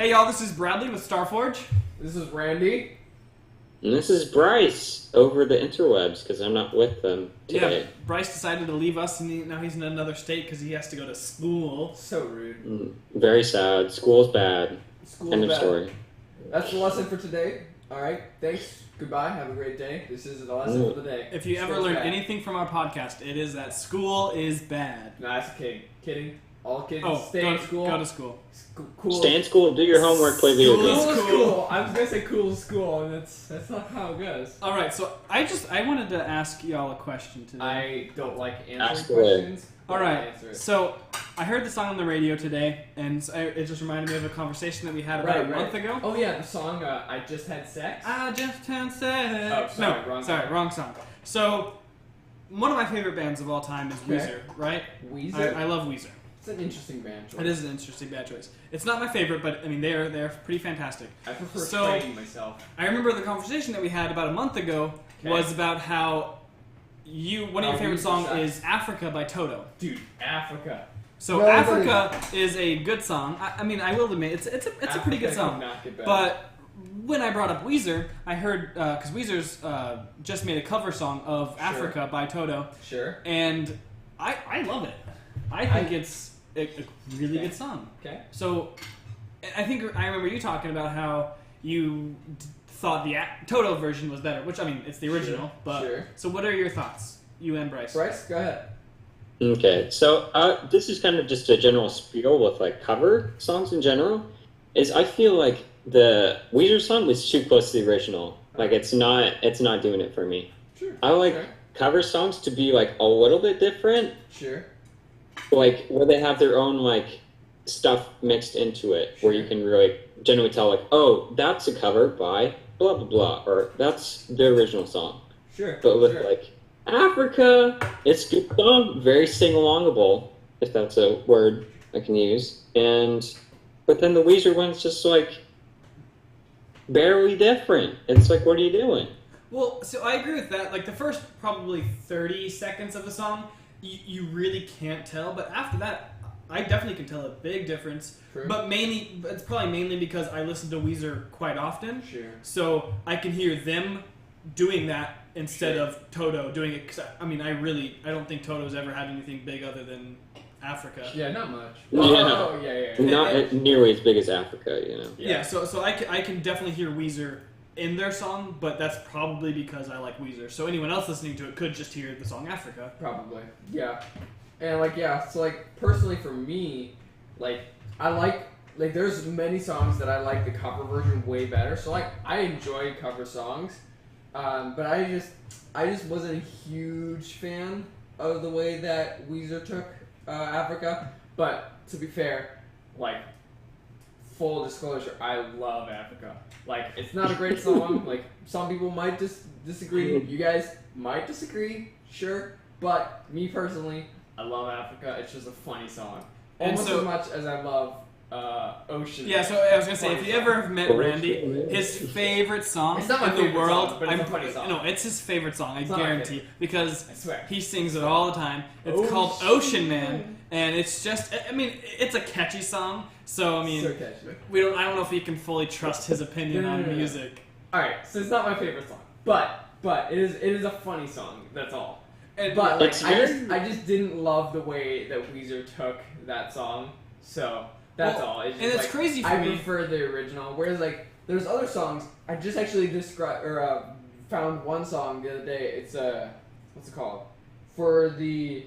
Hey y'all, this is Bradley with Starforge. This is Randy. And this is Bryce over the interwebs because I'm not with them today. Yeah, Bryce decided to leave us and now he's in another state because he has to go to school. So rude. Very sad. School's bad. School's End of bad. story. That's the lesson for today. Alright, thanks. Goodbye. Have a great day. This is the lesson for the day. If you ever School's learn bad. anything from our podcast, it is that school is bad. Nah, that's kidding. Kidding. All kids stay go in school. Go to school. Cool. Stay in school, do your homework, play video School games. is Cool. cool. I was gonna say cool school, and that's not how it goes. All right, so I wanted to ask y'all a question today. I don't like answering Ask away. questions. All but I'll right, answer it. so I heard the song on the radio today, and it just reminded me of a conversation that we had about a month ago. Oh yeah, the song I Just Had Sex. I just had sex. Oh, sorry, wrong song. wrong song. So, one of my favorite bands of all time is Okay. Weezer, right? Weezer. I love Weezer. It's an interesting band choice. It is an interesting band choice. It's not my favorite, but I mean they're pretty fantastic. I prefer So- Train myself. I remember the conversation that we had about a month ago Okay. was about how one of your favorite Weezer songs sucks. is Africa by Toto. Dude, Africa. So Well, Africa is a good song. I mean, I will admit it's a pretty good Africa song. could not get better. But when I brought up Weezer, I heard because Weezer's just made a cover song of Sure. Africa by Toto, Sure. and I love it. I think it's a really good song. Okay. So I think I remember you talking about how you thought the Toto version was better, which I mean it's the original. Sure, But sure. so what are your thoughts, you and Bryce? Bryce, go ahead. Okay, so this is kind of just a general spiel with like cover songs in general. Is I feel like the Weezer song was too close to the original. Like it's not doing it for me. Sure. I like Sure. cover songs to be like a little bit different, Sure. like where they have their own like stuff mixed into it, where you can really genuinely tell like, oh, that's a cover by blah blah blah, or that's the original song. Sure. But with sure. like Africa, it's a good song, very sing-alongable, if that's a word I can use. But then the Weezer one's just like barely different. It's like, what are you doing? Well, so I agree with that. Like the first probably 30 seconds of the song, you really can't tell. But after that, I definitely can tell a big difference. True. But it's probably mainly because I listen to Weezer quite often. Sure. So I can hear them doing that instead Sure. of Toto doing it. 'Cause I mean, I don't think Toto's ever had anything big other than Africa. Yeah, not much. Yeah. Oh, yeah. Not nearly as big as Africa, you know. Yeah, so I can definitely hear Weezer in their song, but that's probably because I like Weezer. So anyone else listening to it could just hear the song Africa. Probably. Yeah. And so personally for me, I like there's many songs that I like the cover version way better. So I enjoy cover songs. But I just wasn't a huge fan of the way that Weezer took Africa. But to be fair, full disclosure, I love Africa. It's not a great song. Some people might disagree. You guys might disagree, sure. But me personally, I love Africa. It's just a funny song. And Almost so- as much as I love Ocean. Yeah, so I was gonna say, if Funny you ever song. have met Randy, his favorite song It's not my in the favorite world, song, but it's a funny song. No, it's his favorite song. I It's not my guarantee, favorite. because I swear. he sings it all the time. It's called Ocean Man, and it's just, I mean, it's a catchy song. So I mean, So catchy. I don't know if we can fully trust his opinion on No. music. Alright, so it's not my favorite song. But it is a funny song, that's all. And, But It's very- I just didn't love the way that Weezer took that song. So that's Well, all. It's just, and it's crazy for I me. prefer the original. Whereas there's other songs. I just actually found one song the other day. It's what's it called? For the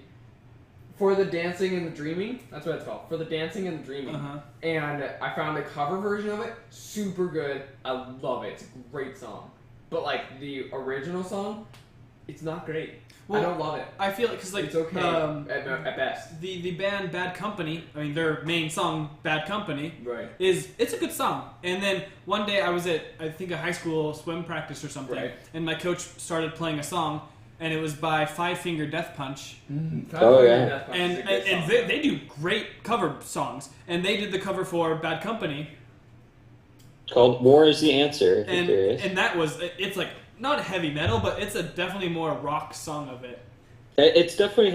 dancing and the dreaming. That's what it's called. For the dancing and the dreaming. Uh-huh. And I found a cover version of it. Super good. I love it. It's a great song. But the original song, it's not great. Well, I don't love it. I feel because It's okay at best. the band Bad Company, I mean their main song Bad Company, Right. it's a good song. And then one day I was at I think a high school swim practice or something, Right. and my coach started playing a song, and it was by Five Finger Death Punch, Oh, yeah. and they do great cover songs, and they did the cover for Bad Company, Called War is the Answer, if you're and curious. that was it's like not heavy metal, but it's a definitely more rock song of it. It's definitely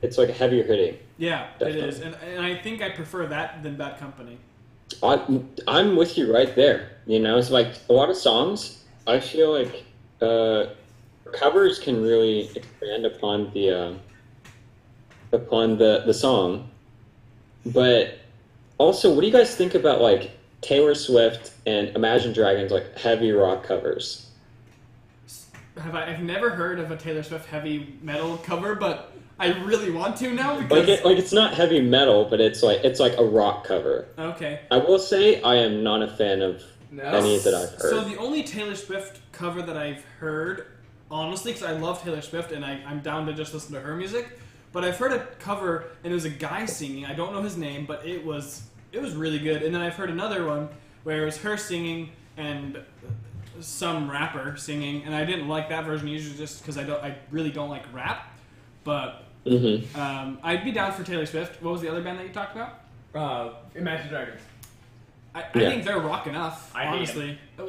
it's like a heavier hitting. Yeah, Definitely. it is, and I think I prefer that than Bad Company. I'm with you right there. You know, it's like a lot of songs. I feel like covers can really expand upon the song. But also, what do you guys think about like Taylor Swift and Imagine Dragons like heavy rock covers? I've never heard of a Taylor Swift heavy metal cover, but I really want to now because Like it's not heavy metal, but it's like a rock cover. okay. I will say I am not a fan of any that I've heard. So the only Taylor Swift cover that I've heard, honestly, because I love Taylor Swift and I'm down to just listen to her music, but I've heard a cover and it was a guy singing. I don't know his name, but it was really good. And then I've heard another one where it was her singing and some rapper singing, and I didn't like that version usually just because I really don't like rap. But I'd be down for Taylor Swift. What was the other band that you talked about? Imagine Dragons. I think they're rock enough, honestly. They're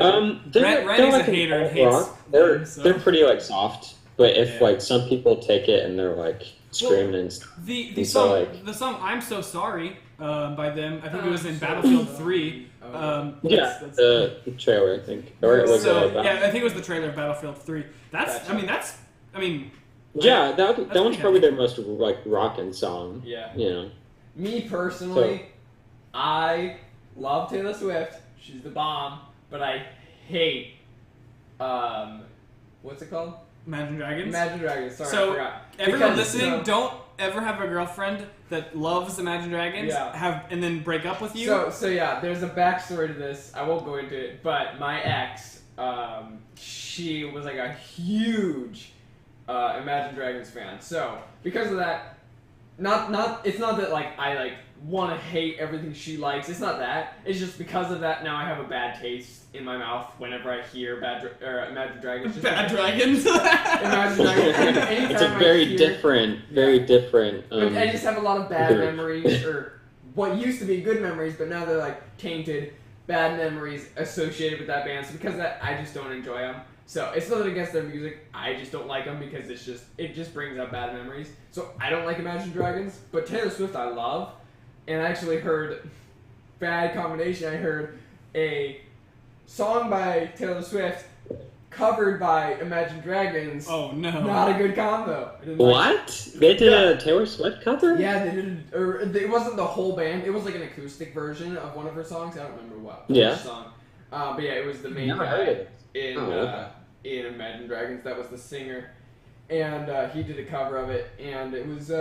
Randy's like a hater and hates rock. them, so. They're pretty like soft, but if like some people take it and they're like screaming and stuff. The song "I'm So Sorry" by them, I think it was in Battlefield 3. The trailer, I think, or it was I think it was the trailer of Battlefield 3. That one's probably their most like rockin' song. Yeah. You know. Me personally, I love Taylor Swift. She's the bomb, but I hate what's it called? Imagine Dragons. Imagine Dragons. Sorry, So I forgot. everyone listening, don't ever have a girlfriend that loves Imagine Dragons and then break up with you. So yeah, there's a backstory to this. I won't go into it, but my ex, she was like a huge Imagine Dragons fan. So because of that, it's not that like I like want to hate everything she likes. It's not that. It's just because of that now I have a bad taste in my mouth whenever I hear Imagine Dragons. Bad Dragons. Imagine Dragons. It's a very different. I just have a lot of bad memories, or what used to be good memories, but now they're like tainted bad memories associated with that band. So because of that, I just don't enjoy them. So it's nothing against their music. I just don't like them because it just brings up bad memories. So I don't like Imagine Dragons, but Taylor Swift I love. And I actually heard bad combination. I heard a song by Taylor Swift covered by Imagine Dragons. Oh no! Not a good combo. What? They did a Taylor Swift cover? Yeah, they did. It wasn't the whole band. It was like an acoustic version of one of her songs. I don't remember what. Yeah. Song. But yeah, it was the main guy in Imagine Dragons. That was the singer, and he did a cover of it, and it was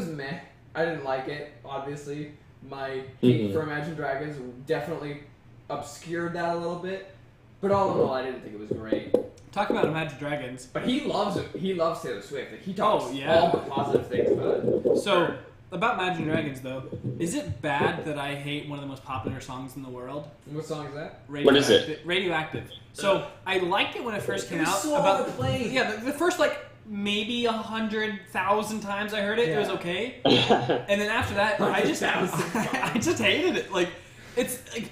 meh. I didn't like it. Obviously, my hate for Imagine Dragons definitely obscured that a little bit. But all in all, I didn't think it was great. Talk about Imagine Dragons. But he loves it. He loves Taylor Swift. Like, he talks all the positive things about it. So, about Imagine Dragons, though, is it bad that I hate one of the most popular songs in the world? What song is that? What is it? Radioactive. So, I liked it when it first came out. So overplayed. Yeah, the first, maybe 100,000 times I heard it, it was okay. And then after that, I just hated it. Like, it's like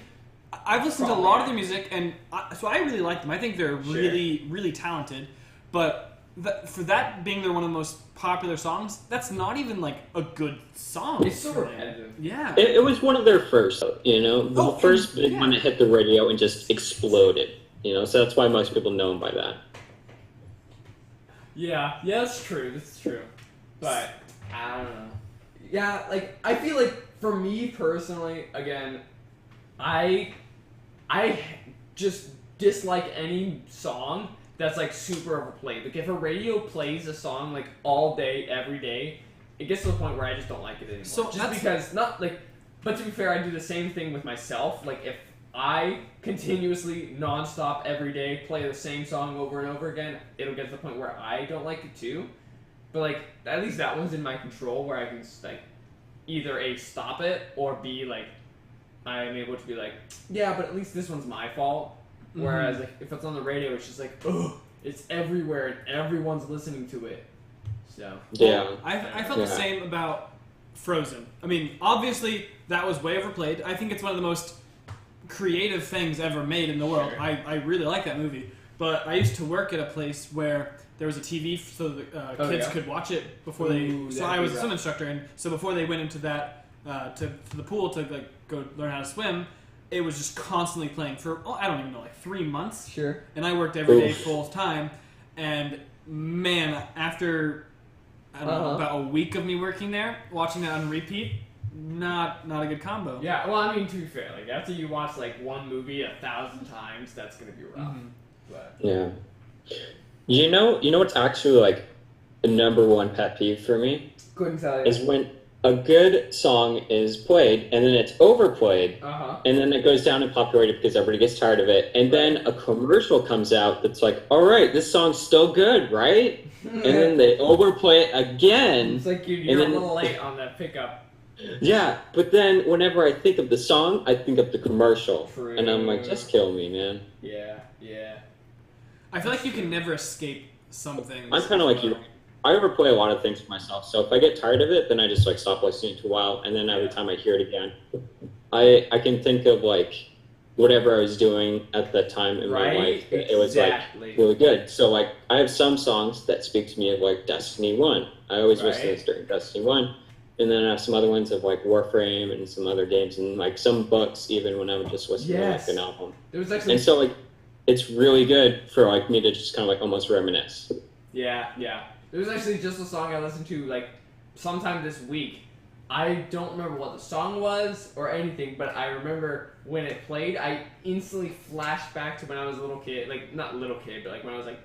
I've listened to a lot of their music, and so I really like them. I think they're really, really talented. But for that being one of the most popular songs, that's not even like a good song. It's so repetitive. Yeah. It was one of their first, the first big one that hit the radio and just exploded. So that's why most people know them by that. Yeah, that's true. That's true. But I don't know. Yeah, like I feel like for me personally, again, I just dislike any song that's like super overplayed. Like if a radio plays a song like all day, every day, it gets to the point where I just don't like it anymore. So just because but to be fair, I do the same thing with myself. Like if I continuously, nonstop, every day, play the same song over and over again, it'll get to the point where I don't like it too. But, like, at least that one's in my control where I can, like, either A, stop it, or B, like, I'm able to be like, yeah, but at least this one's my fault. Whereas, like, if it's on the radio, it's just like, ugh, it's everywhere and everyone's listening to it. So. Yeah. I felt the same about Frozen. I mean, obviously, that was way overplayed. I think it's one of the most creative things ever made in the world. Sure. I really like that movie. But I used to work at a place where there was a TV so the kids could watch it before they... So I was a swim instructor, and so before they went into that to the pool to like go learn how to swim, it was just constantly playing for I don't even know, like 3 months. Sure. And I worked every day full time, and man, after I don't know, about a week of me working there, watching that on repeat, not a good combo. Yeah, well, I mean, to be fair, like after you watch like one movie 1,000 times, that's gonna be rough. But Yeah. You know what's actually like the number one pet peeve for me couldn't tell you. is when a good song is played and then it's overplayed, and then it goes down in popularity because everybody gets tired of it, and then a commercial comes out that's like, all right, this song's still good, right? And then they overplay it again. It's like you're a little late on that pickup. Yeah, but then whenever I think of the song, I think of the commercial. True. And I'm like, just kill me, man. Yeah. I feel like you can never escape some things. I'm kind of like you. I overplay a lot of things for myself, so if I get tired of it, then I just like stop listening to a while, and then every time I hear it again, I can think of like whatever I was doing at that time in my life. It was like really good. So like I have some songs that speak to me of like Destiny 1. I always listen to this during Destiny 1. And then I have some other ones of like Warframe and some other games and like some books even when I would just listen to like an album. And so like it's really good for like me to just kind of like almost reminisce. Yeah. There was actually just a song I listened to like sometime this week. I don't remember what the song was or anything, but I remember when it played, I instantly flashed back to when I was a little kid, like not little kid, but like when I was like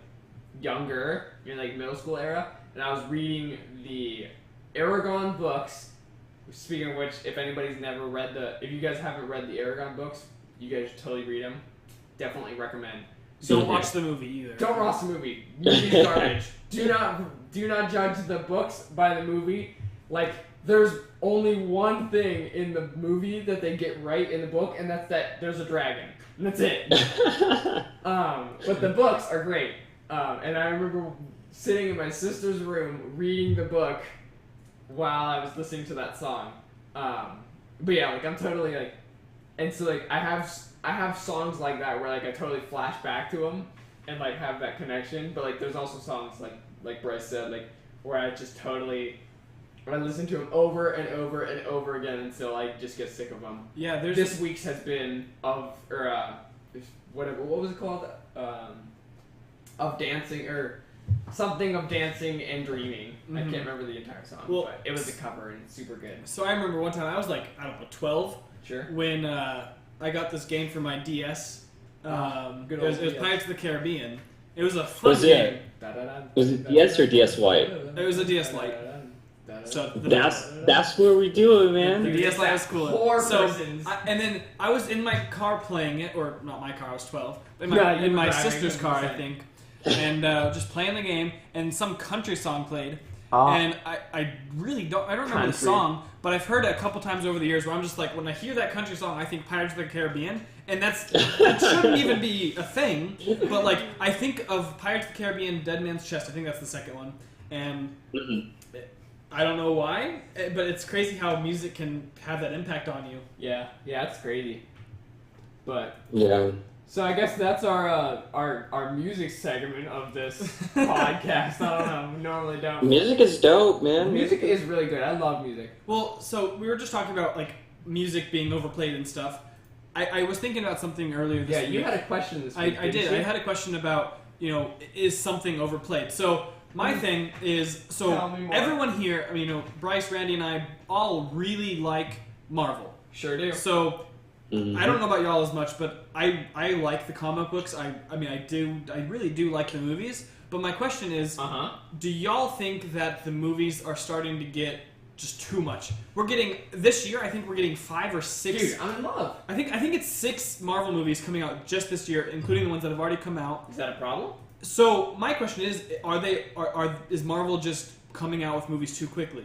younger, in like middle school era, and I was reading the Aragon books. Speaking of which, if anybody's never read if you guys haven't read the Aragon books, you guys should totally read them. Definitely recommend. Don't watch the movie either. Don't watch the movie. Movie's garbage. Do not judge the books by the movie. Like, there's only one thing in the movie that they get right in the book, and that's that there's a dragon. And that's it. But the books are great. And I remember sitting in my sister's room reading the book while I was listening to that song. But yeah, like I'm totally like, and so like I have songs like that where like I totally flash back to them and like have that connection. But like there's also songs like Bryce said, like where I just totally I listen to them over and over and over again until I just get sick of them. Yeah, this week's has been what was it called? Of dancing or something of dancing and dreaming. I can't remember the entire song, but it was a cover and it's super good. So I remember one time I was like, I don't know, 12. Sure. When I got this game for my DS. It was Pirates of the Caribbean. It was a fun game. Was it DS or DS Lite? It was a DS Lite. So that's where we do it, man. The DS Lite was cool. And then I was in my car playing it, or not my car, I was 12. In my sister's car, I think. And just playing the game, and some country song played. And I don't remember the song, but I've heard it a couple times over the years where I'm just like, when I hear that country song, I think Pirates of the Caribbean, and that shouldn't even be a thing, but like, I think of Pirates of the Caribbean, Dead Man's Chest, I think that's the second one, and I don't know why, but it's crazy how music can have that impact on you. Yeah, it's crazy. But yeah. So I guess that's our music segment of this podcast. I don't know. We normally don't. Music is dope, man. Music is really good. I love music. Well, so we were just talking about like music being overplayed and stuff. I was thinking about something earlier this week. Yeah, you had a question this week. I did. I had a question about, is something overplayed? So my thing is, everyone here, Bryce, Randy, and I all really like Marvel. Sure do. So I don't know about y'all as much, but I like the comic books. I really do like the movies. But my question is, do y'all think that the movies are starting to get just too much? We're getting this year. I think we're getting 5 or 6. Dude, I'm in love. I think it's 6 Marvel movies coming out just this year, including the ones that have already come out. Is that a problem? So my question is, is Marvel just coming out with movies too quickly?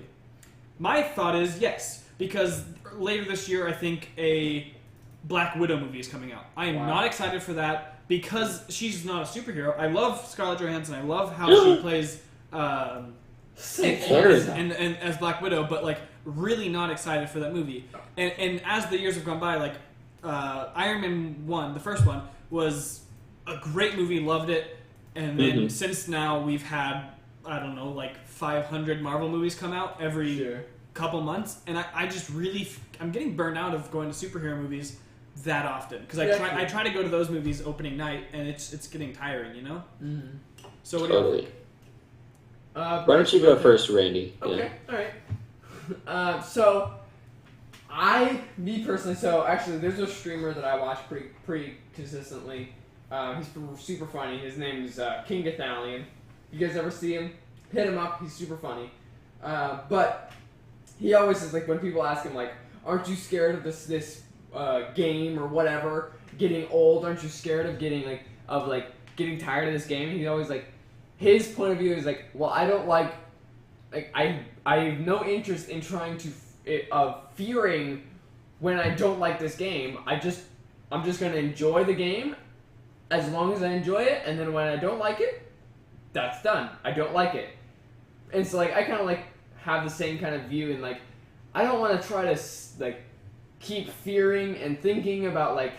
My thought is yes, because later this year I think a Black Widow movie is coming out. I am not excited for that because she's not a superhero. I love Scarlett Johansson. I love how she plays and as Black Widow, but like really not excited for that movie. And as the years have gone by, like Iron Man 1, the first one, was a great movie. Loved it. And then since now we've had, I don't know, like 500 Marvel movies come out every couple months, and I just really I'm getting burnt out of going to superhero movies that often because I try to go to those movies opening night, and it's getting tiring, you know. Mm-hmm. So what Totally. Why don't you go first, Randy? Okay, all right. So me personally, so actually, there's a streamer that I watch pretty consistently. He's super funny. His name is King Gathalion. You guys ever see him? Hit him up. He's super funny. But he always says, like, when people ask him, like, aren't you scared of this game or whatever getting old? Aren't you scared of getting tired of this game? He's always like, his point of view is like, well, I don't like I have no interest in trying to fearing when I don't like this game. I'm just gonna enjoy the game as long as I enjoy it, and then when I don't like it, that's done. I don't like it. And so, like, I kind of, like, have the same kind of view, and, like, I don't want to try to, like, keep fearing and thinking about, like,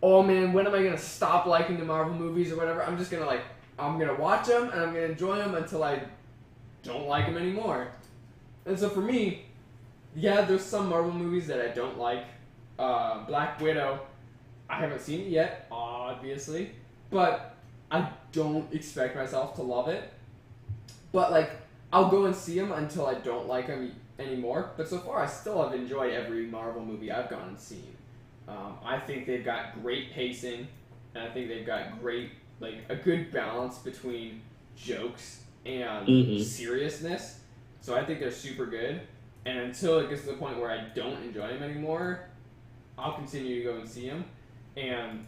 oh, man, when am I going to stop liking the Marvel movies or whatever? I'm just going to, like, I'm going to watch them, and I'm going to enjoy them until I don't like them anymore. And so, for me, yeah, there's some Marvel movies that I don't like. Black Widow, I haven't seen it yet, obviously, but I don't expect myself to love it. But, like, I'll go and see them until I don't like them anymore. But so far, I still have enjoyed every Marvel movie I've gone and seen. I think they've got great pacing, and I think they've got a good balance between jokes and seriousness. So I think they're super good. And until it gets to the point where I don't enjoy them anymore, I'll continue to go and see them. And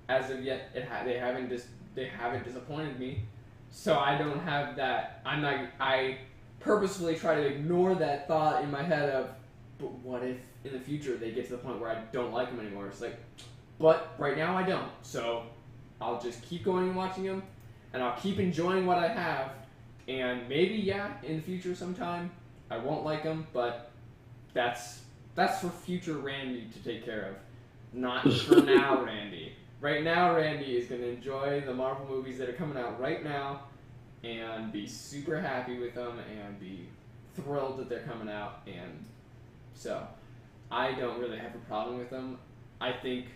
as of yet, they haven't disappointed me. So I don't have that. I purposefully try to ignore that thought in my head of, but what if in the future they get to the point where I don't like them anymore? It's like, but right now I don't. So I'll just keep going and watching them, and I'll keep enjoying what I have. And maybe, in the future sometime, I won't like them, but that's for future Randy to take care of. Not for now, Randy. Right now, Randy is going to enjoy the Marvel movies that are coming out right now and be super happy with them and be thrilled that they're coming out. And so, I don't really have a problem with them. I think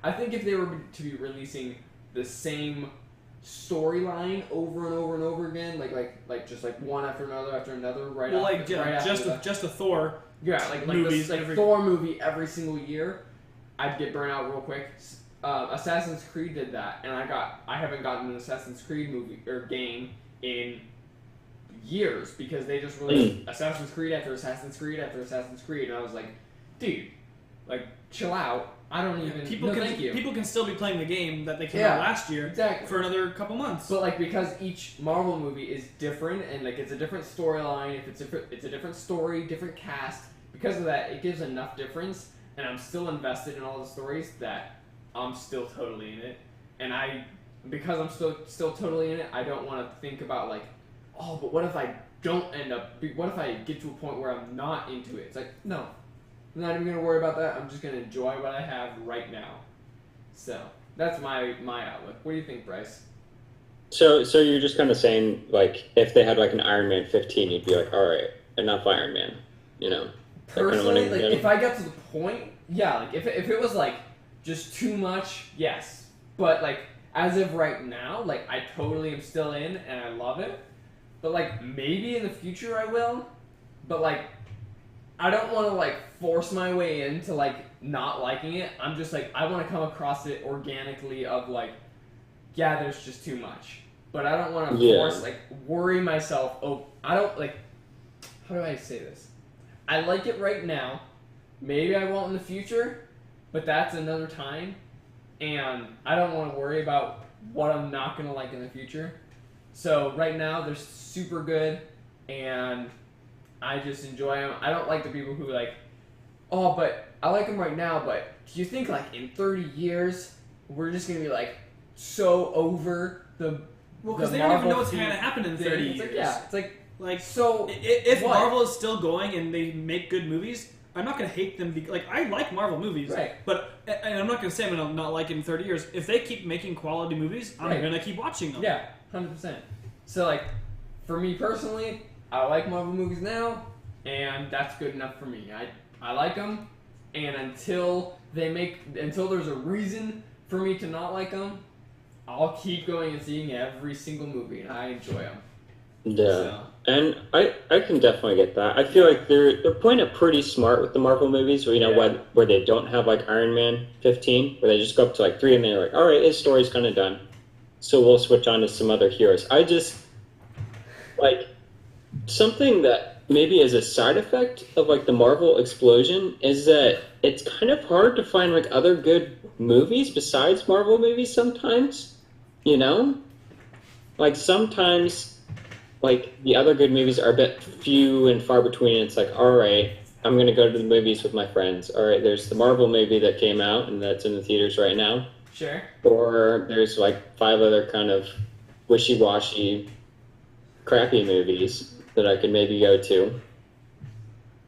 if they were to be releasing the same storyline over and over and over again, like just like one after another, right? Well, after just a Thor. Yeah, like movies, this Thor movie every single year, I'd get burnt out real quick. Assassin's Creed did that, and I haven't gotten an Assassin's Creed movie or game in years because they just released Assassin's Creed after Assassin's Creed after Assassin's Creed, and I was like, dude, like, chill out. I don't even. Thank you. People can still be playing the game that they came out last year for another couple months. But, like, because each Marvel movie is different, and, like, it's a different storyline, if it's a different story, different cast. Because of that, it gives enough difference, and I'm still invested in all the stories that I'm still totally in it. And because I'm still totally in it, I don't want to think about, like, oh, but what if I don't what if I get to a point where I'm not into it? It's like, no. I'm not even going to worry about that. I'm just going to enjoy what I have right now. So, that's my outlook. What do you think, Bryce? So you're just kind of saying, like, if they had, like, an Iron Man 15, you'd be like, all right, enough Iron Man, you know? Personally, like, if I got to the point, yeah, like, if it was, like, just too much, yes. But, like, as of right now, like, I totally am still in, and I love it. But, like, maybe in the future I will. But, like, I don't want to, like, force my way into, like, not liking it. I'm just, like, I want to come across it organically of, like, yeah, there's just too much. But I don't want to force, like, worry myself. Oh, I don't, like, how do I say this? I like it right now. Maybe I won't in the future, but that's another time. And I don't want to worry about what I'm not going to like in the future. So right now, they're super good, and I just enjoy them. I don't like the people who like, oh, but I like them right now, but do you think, like, in 30 years, we're just going to be, like, so over the Well, because they don't even know what's going to happen in 30 years. Like, yeah, it's like, so if Marvel is still going and they make good movies, I'm not going to hate them. Like, I like Marvel movies, right? But and I'm not going to say I'm going to not like it in 30 years. If they keep making quality movies, I'm going to keep watching them. Yeah, 100%. So, like, for me personally, I like Marvel movies now. and that's good enough for me. I like them, and until there's a reason for me to not like them, I'll keep going and seeing every single movie, and I enjoy them. Yeah, So. and I can definitely get that. I feel like they're playing it pretty smart with the Marvel movies, where where they don't have like Iron Man 15, where they just go up to like 3 and they're like, all right, his story's kind of done, so we'll switch on to some other heroes. I just like something that maybe is a side effect of like the Marvel explosion is that it's kind of hard to find like other good movies besides Marvel movies sometimes, like sometimes. Like, the other good movies are a bit few and far between. It's like, all right, I'm going to go to the movies with my friends. All right, there's the Marvel movie that came out, and that's in the theaters right now. Sure. Or there's, like, 5 other kind of wishy-washy, crappy movies that I could maybe go to.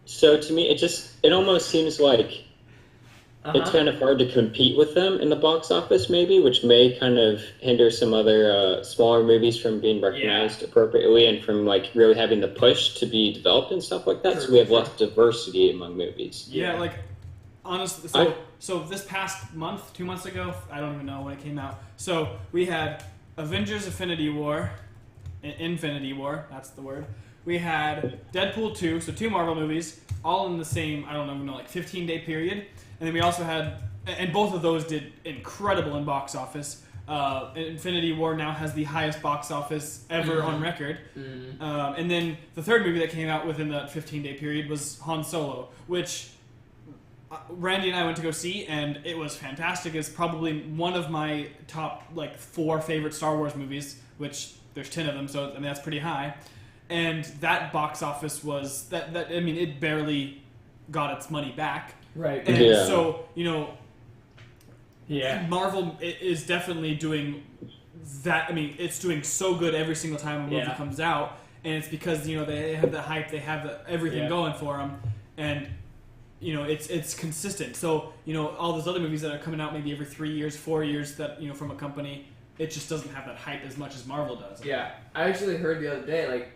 So, to me, it almost seems like it's kind of hard to compete with them in the box office, maybe, which may kind of hinder some other smaller movies from being recognized appropriately and from like really having the push to be developed and stuff like that. So we have less diversity among movies. Yeah, like honestly, so this past month, 2 months ago, I don't even know when it came out. So we had Avengers: Infinity War, that's the word. We had Deadpool 2, so 2 Marvel movies, all in the same, I don't even know, like 15-day period. And then we also had, and both of those did incredible in box office. Infinity War now has the highest box office ever on record. And then the third movie that came out within that 15-day period was Han Solo, which Randy and I went to go see, and it was fantastic. It's probably one of my top 4 favorite Star Wars movies, which there's 10 of them, so I mean that's pretty high. And that box office was it barely got its money back. Right. And so, Marvel is definitely doing that. I mean, it's doing so good every single time a movie comes out, and it's because, they have the hype, they have everything going for them, and, it's consistent. So, all those other movies that are coming out maybe every 3 years, 4 years that, from a company, it just doesn't have that hype as much as Marvel does. Yeah. I actually heard the other day,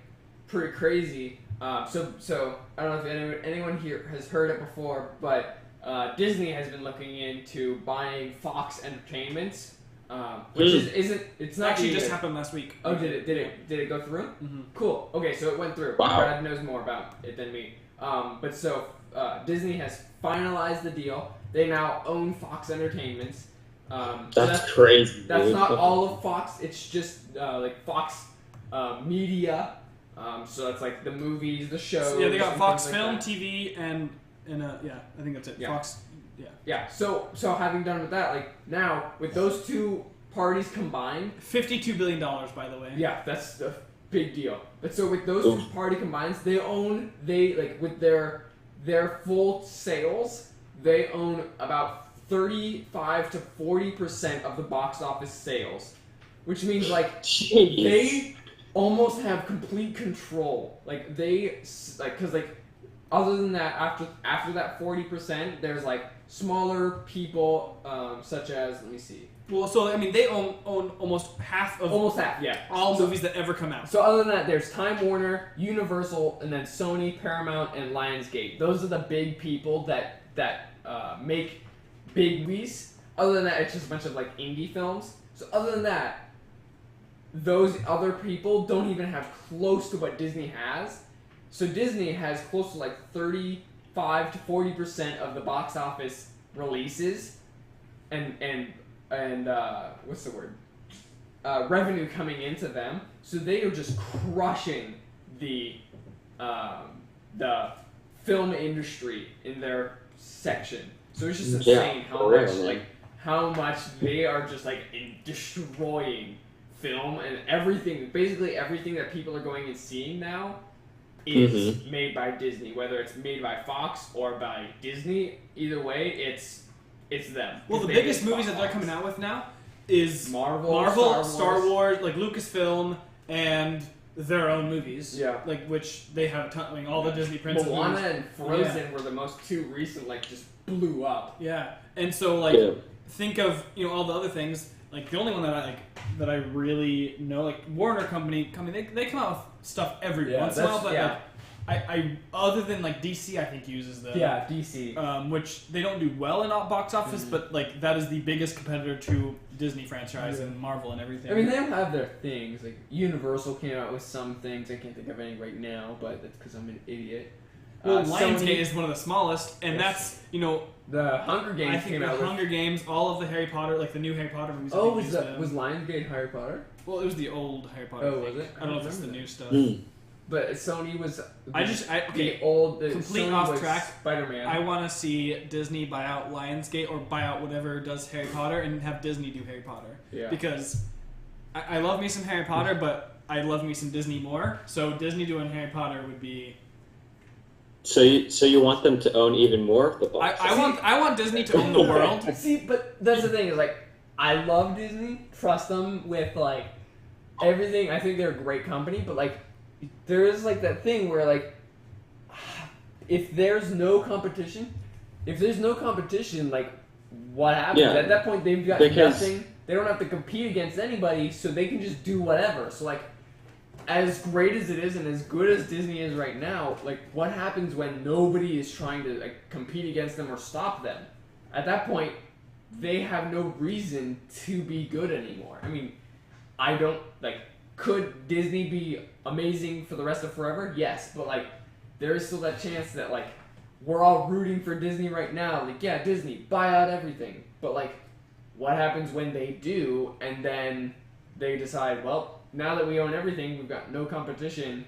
pretty crazy. So I don't know if anyone here has heard it before, but Disney has been looking into buying Fox Entertainment, which it's not actually just happened last week. Oh, did it go through? Mm-hmm. Cool. Okay, so it went through. Wow. Brad knows more about it than me. But so Disney has finalized the deal. They now own Fox Entertainment. That's crazy. That's dude. not all of Fox. It's just Fox Media. So that's the movies, the shows. So, they got Fox like Film, that. TV, and I think that's it. Yeah. Fox. Yeah. So having done with that, now with those two parties combined, $52 billion, by the way. yeah, that's a big deal. But so with those two party combines, with their full sales, they own about 35 to 40% of the box office sales, which means Jeez. they almost have complete control. Because other than that, after that 40%, there's smaller people, such as, let me see. Well, so they own almost half of all movies that ever come out. So other than that, there's Time Warner, Universal, and then Sony, Paramount, and Lionsgate. Those are the big people that make big movies. Other than that, it's just a bunch of indie films. So other than that, those other people don't even have close to what Disney has. So Disney has close to 35 to 40% of the box office releases, and what's the word? Revenue coming into them. So they are just crushing the film industry in their section. So it's just insane how much they are just destroying film and everything. Basically everything that people are going and seeing now is made by Disney, whether it's made by Fox or by Disney. Either way, it's them. Well, the biggest movies that they're coming out with now is Marvel, Star Wars, Lucasfilm, and their own movies. Yeah. Which they have a ton. All the Disney princess Moana movies. and Frozen were the most two recent. Just blew up. Yeah, and so think of all the other things. The only one that I really know, Warner Company, they come out with stuff every once in a while, but I other than like DC, I think uses them. Yeah, DC. Which they don't do well in box office, but like that is the biggest competitor to Disney franchise and Marvel and everything. I mean, they have their things. Like Universal came out with some things. I can't think of any right now, but that's because I'm an idiot. Well, Lionsgate is one of the smallest, and that's the Hunger Games. I think the Hunger Games, all of the Harry Potter, like the new Harry Potter movies. Oh, was Lionsgate Harry Potter? Well, it was the old Harry Potter. Oh, was it? I don't know if it's the new stuff. But Sony was. The old. Complete Sony off was track. Spider-Man. I want to see Disney buy out Lionsgate or buy out whatever does Harry Potter and have Disney do Harry Potter. Yeah. Because I love me some Harry Potter, but I love me some Disney more. So Disney doing Harry Potter would be. So you want them to own even more of the box? I want Disney to own the world. See, but that's the thing is like I love Disney, trust them with like everything. I think they're a great company, but like there is like that thing where like if there's no competition, like what happens? Yeah. At that point they've got nothing. They don't have to compete against anybody, so they can just do whatever. So like as great as it is and as good as Disney is right now, like what happens when nobody is trying to like compete against them or stop them? At that point, they have no reason to be good anymore. I mean, I don't like. Could Disney be amazing for the rest of forever? Yes, but like there is still that chance that like we're all rooting for Disney right now. Like yeah, Disney buy out everything, but like what happens when they do and then they decide, well, now that we own everything, we've got no competition.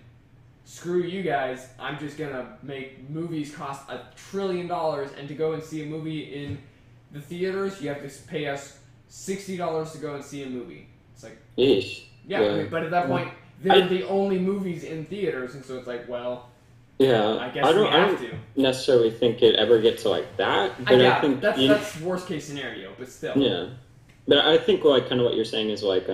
Screw you guys. I'm just gonna make movies cost $1 trillion, and to go and see a movie in the theaters, you have to pay us $60 to go and see a movie. It's like, Yeesh. yeah. I mean, but at that point, they're the only movies in theaters, and so it's like, well, yeah. I guess we have to. Necessarily think it ever get to like that, but I think that's worst case scenario, but still. Yeah, but I think like kind of what you're saying is like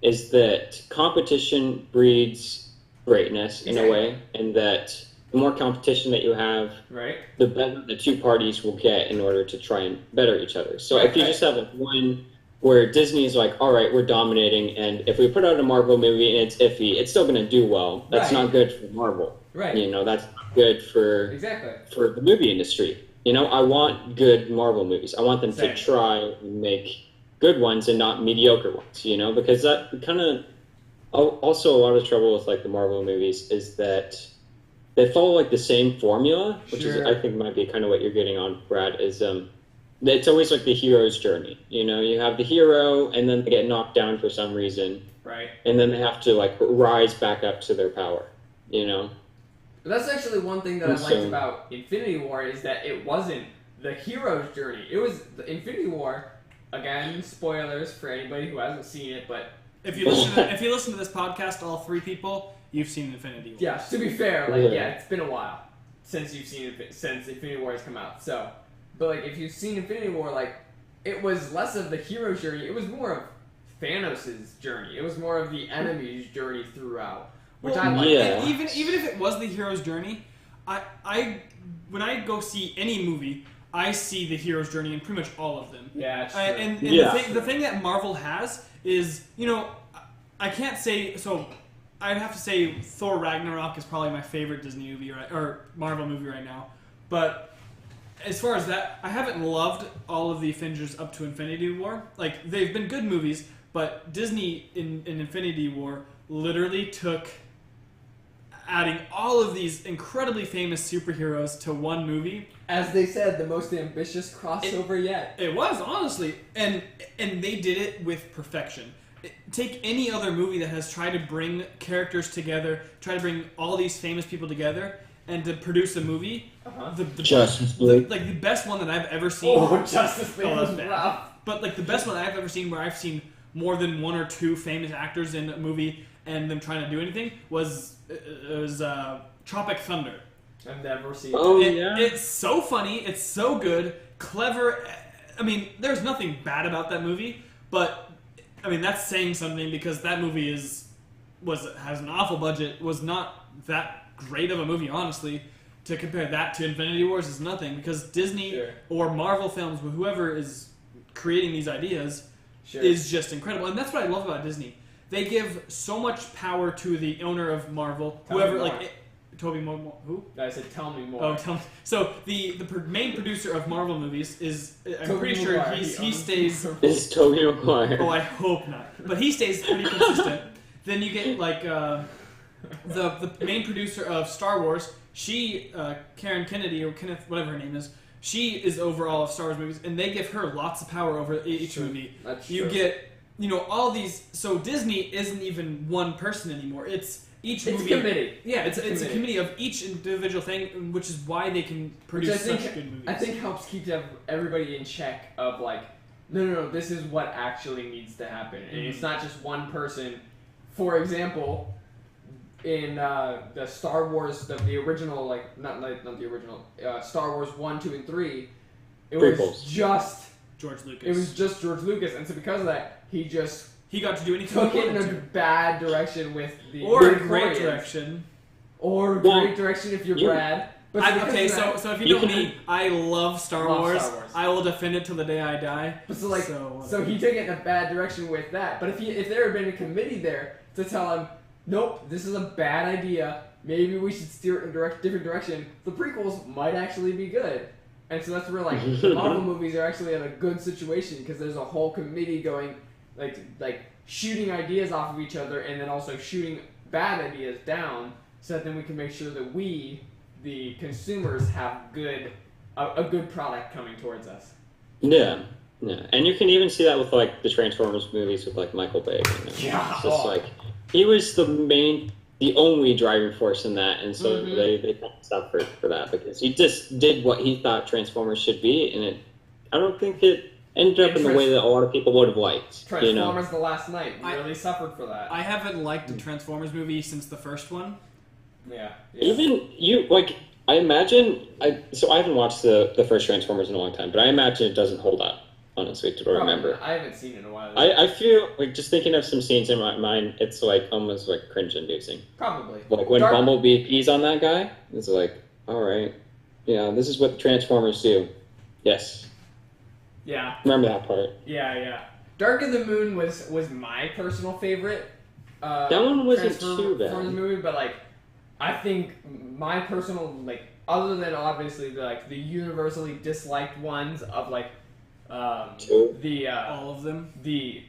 is that competition breeds greatness in a way, and that the more competition that you have, right, the better the two parties will get in order to try and better each other. So if you just have like one where Disney is like, all right, we're dominating, and if we put out a Marvel movie and it's iffy, it's still going to do well. That's not good for Marvel. Right. You know, that's not good for the movie industry. You know, I want good Marvel movies. I want them to try and make good ones and not mediocre ones, you know, because that kind of also a lot of trouble with like the Marvel movies is that they follow like the same formula, which is I think might be kind of what you're getting on, Brad, is it's always like the hero's journey. You know, you have the hero and then they get knocked down for some reason. Right. And then they have to like rise back up to their power, you know. But that's actually one thing that I liked about Infinity War is that it wasn't the hero's journey. It was the Infinity War. Again, spoilers for anybody who hasn't seen it, but if you listen to this podcast, all three people, you've seen Infinity War. Yeah, to be fair, like it's been a while since you've seen it, since Infinity War has come out. So, but like if you've seen Infinity War, like it was less of the hero's journey. It was more of Thanos' journey. It was more of the enemy's journey throughout, which I like. Yeah. Even if it was the hero's journey, I when I go see any movie, I see the hero's journey in pretty much all of them. Yeah, it's true. And the thing that Marvel has is, you know, I can't say so. I'd have to say Thor Ragnarok is probably my favorite Disney movie or Marvel movie right now. But as far as that, I haven't loved all of the Avengers up to Infinity War. Like they've been good movies, but Disney in Infinity War literally took adding all of these incredibly famous superheroes to one movie. As they said, the most ambitious crossover yet. It was, honestly. And they did it with perfection. Take any other movie that has tried to bring characters together, try to bring all these famous people together, and to produce a movie. Justice League. Like the best one that I've ever seen. Oh, Justice League was rough. But like the best one I've ever seen where I've seen more than one or two famous actors in a movie and them trying to do anything was Tropic Thunder. I've never seen it. Oh, yeah. It's so funny. It's so good. Clever. I mean, there's nothing bad about that movie, but I mean that's saying something because that movie has an awful budget. Was not that great of a movie, honestly. To compare that to Infinity Wars is nothing because Disney or Marvel films, whoever is creating these ideas, is just incredible, and that's what I love about Disney. They give so much power to the owner of Marvel, Who? I said, tell me more. Oh, tell me. So main producer of Marvel movies is I'm pretty sure Maguire. he stays. Is Tobey Maguire. Oh, I hope not. But he stays pretty consistent. Then you get like the main producer of Star Wars. She Karen Kennedy or Kenneth, whatever her name is. She is over all of Star Wars movies, and they give her lots of power over each movie. That's you true. get all these. So Disney isn't even one person anymore. It's each movie. It's a committee. Yeah, it's a committee of each individual thing, which is why they can produce such good movies. I think helps keep everybody in check of like, no, this is what actually needs to happen, and it's not just one person. For example, in the Star Wars, the original, like not the original, Star Wars 1, 2, and 3, it was just George Lucas. It was just George Lucas, and so because of that, he got to do anything took he it in wanted a to. bad direction with the Or a great Mandalorians. direction. Or a great direction if you're Brad. But So if you know me, I love Star Wars. I will defend it till the day I die. But so he took it in a bad direction with that. But if there had been a committee there to tell him, nope, this is a bad idea, maybe we should steer it in a different direction, the prequels might actually be good. And so that's where like the Marvel movies are actually in a good situation because there's a whole committee going like shooting ideas off of each other and then also shooting bad ideas down so that then we can make sure that we, the consumers, have a good product coming towards us. Yeah, and you can even see that with like the Transformers movies with like Michael Bay. Yeah, it's just like he was the only driving force in that, and so they suffered for that because he just did what he thought Transformers should be, and I don't think it ended up in the way that a lot of people would have liked. Transformers: The Last Night really suffered for that. I haven't liked a Transformers movie since the first one. Yeah. Even you like. I imagine I haven't watched the first Transformers in a long time, but I imagine it doesn't hold up. Honestly, to remember. I haven't seen it in a while. I feel like just thinking of some scenes in my mind, it's like almost like cringe-inducing. Probably. Like when Bumblebee pees on that guy, it's like, all right, yeah, this is what Transformers do. Yes. Yeah. Remember that part. Yeah. Dark of the Moon was my personal favorite. That one wasn't too bad. For the movie, but like, I think my personal other than obviously the universally disliked ones of like. All of them. The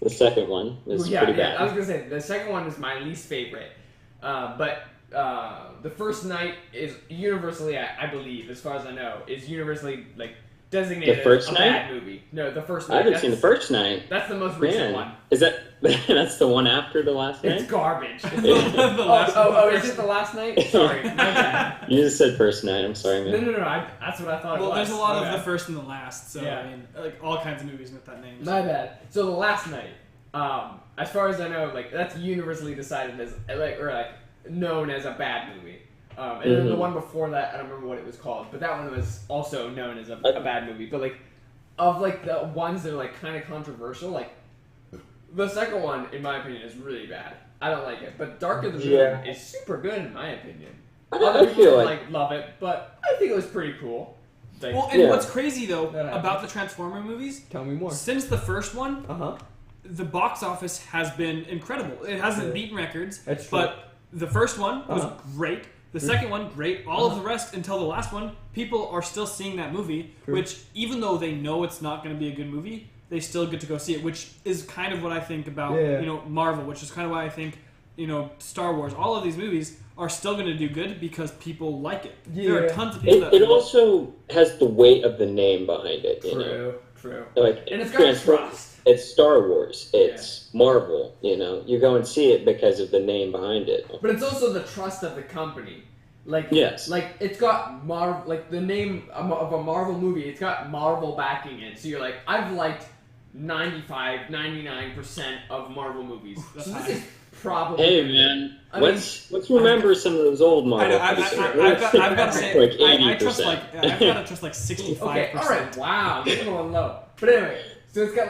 second one is pretty bad. I was gonna say the second one is my least favorite, but the first night is universally, I believe, as far as I know, is universally designated as a bad movie. No, the first night. I haven't seen the first night. That's the most recent one. Is that that's the one after the last night? It's garbage. Is it the last night? Sorry, my bad. You just said first night. I'm sorry, man. No. That's what I thought. Well, it was. there's a lot of the first and the last, so yeah. I mean, all kinds of movies with that name. My bad. So the last night, as far as I know, that's universally decided as known as a bad movie. And then the one before that, I don't remember what it was called, but that one was also known as a bad movie. But of the ones that are kind of controversial, the second one, in my opinion, is really bad. I don't like it. But Dark of the Moon is super good, in my opinion. Other people love it, but I think it was pretty cool. What's crazy though about the Transformer movies? Tell me more. Since the first one, the box office has been incredible. It hasn't beaten records, but the first one was great. The second one, great. All of the rest, until the last one, people are still seeing that movie, which, even though they know it's not going to be a good movie, they still get to go see it, which is kind of what I think about, Marvel, which is kind of why I think, Star Wars, all of these movies are still going to do good because people like it. Yeah. There are tons of people that... It also has the weight of the name behind it, True. And it's got trust. It's Star Wars. It's Marvel. You go and see it because of the name behind it. But it's also the trust of the company. Yes. It's got Marvel. The name of a Marvel movie. It's got Marvel backing it. So you're I've liked 99% of Marvel movies. So this is probably. Hey man, let's remember some of those old Marvel. I've got to say, I trust I've got to trust 65%. Okay, all right. Wow, you're going low. But anyway, so it's got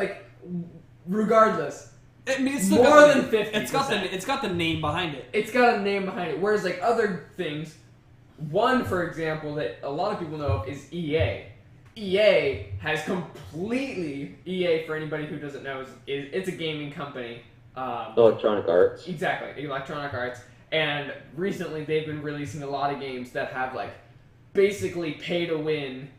regardless. I mean, it's more than 50%. It's got the name behind it. It's got a name behind it. Whereas other things, one for example that a lot of people know of is EA. EA has completely for anybody who doesn't know it's a gaming company. Electronic Arts. Exactly, Electronic Arts, And recently, they've been releasing a lot of games that have like basically pay to win.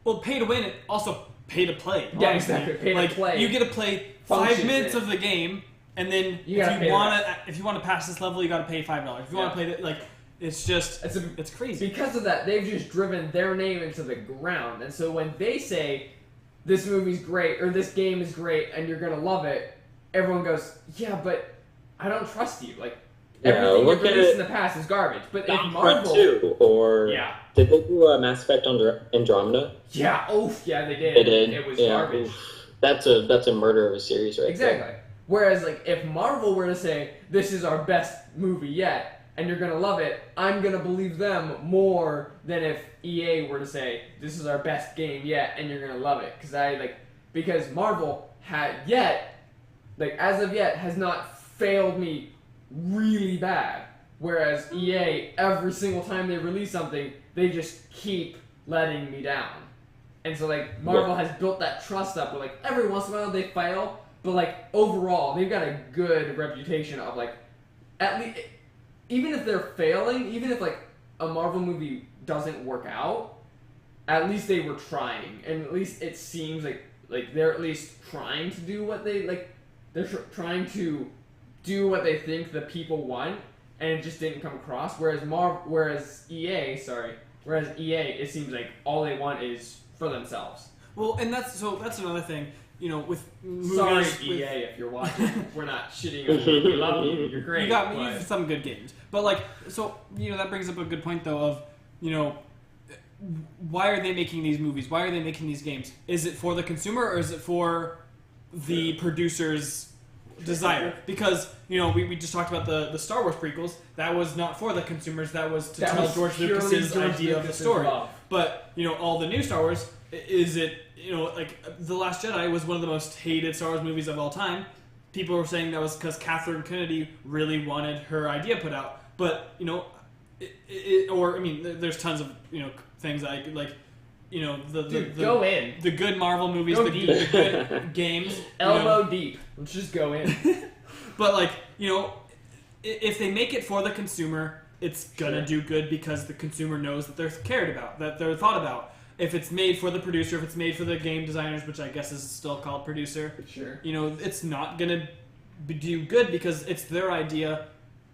Well, pay to win, and also pay to play. Yeah, honestly. exactly. Pay to like, play. You get to play Functions 5 minutes in. of the game, and then You gotta pay if you want to pass this level, you got to pay $5. If you want to play like, it's just it's crazy. Because of that, they've just driven their name into the ground. And so when they say this movie's great or this game is great and you're gonna love it, everyone goes, yeah, but I don't trust you. Like everything you've released in the past is garbage. But if Marvel, 2, or did they do Mass Effect Andromeda? Yeah. Oh, yeah, they did. They did. It was garbage. That's a murder of a series, right? Exactly. There. Whereas, like, if Marvel were to say this is our best movie yet, and you're gonna love it, I'm gonna believe them more than if EA were to say this is our best game yet, and you're gonna love it. Because Marvel as of yet, has not failed me really bad. Whereas EA, every single time they release something, they just keep letting me down. And so, like, Marvel has built that trust up, where, like, every once in a while they fail, but, like, overall, they've got a good reputation of, like, at least, even if they're failing, even if, like, a Marvel movie doesn't work out, at least they were trying. And at least it seems like they're at least trying to do what they, like, they're trying to do what they think the people want, and it just didn't come across. Whereas EA, it seems like all they want is for themselves. Well, and that's another thing. You know, with movies, sorry EA, if you're watching, we're not shitting on you. We love you. You're great. You got some good games, but like, so that brings up a good point though. Of why are they making these movies? Why are they making these games? Is it for the consumer or is it for the producer's desire? Because we just talked about the Star Wars prequels. That was not for the consumers. That was to tell George Lucas's idea of the story. But all the new Star Wars, is it like The Last Jedi was one of the most hated Star Wars movies of all time. People were saying that was because Catherine Kennedy really wanted her idea put out. But there's tons of things like go in the good Marvel movies, the good games, elbow deep. Let's just go in. But if they make it for the consumer, it's gonna do good because the consumer knows that they're cared about, that they're thought about. If it's made for the producer, if it's made for the game designers, which I guess is still called producer, sure. It's not gonna do good because it's their idea,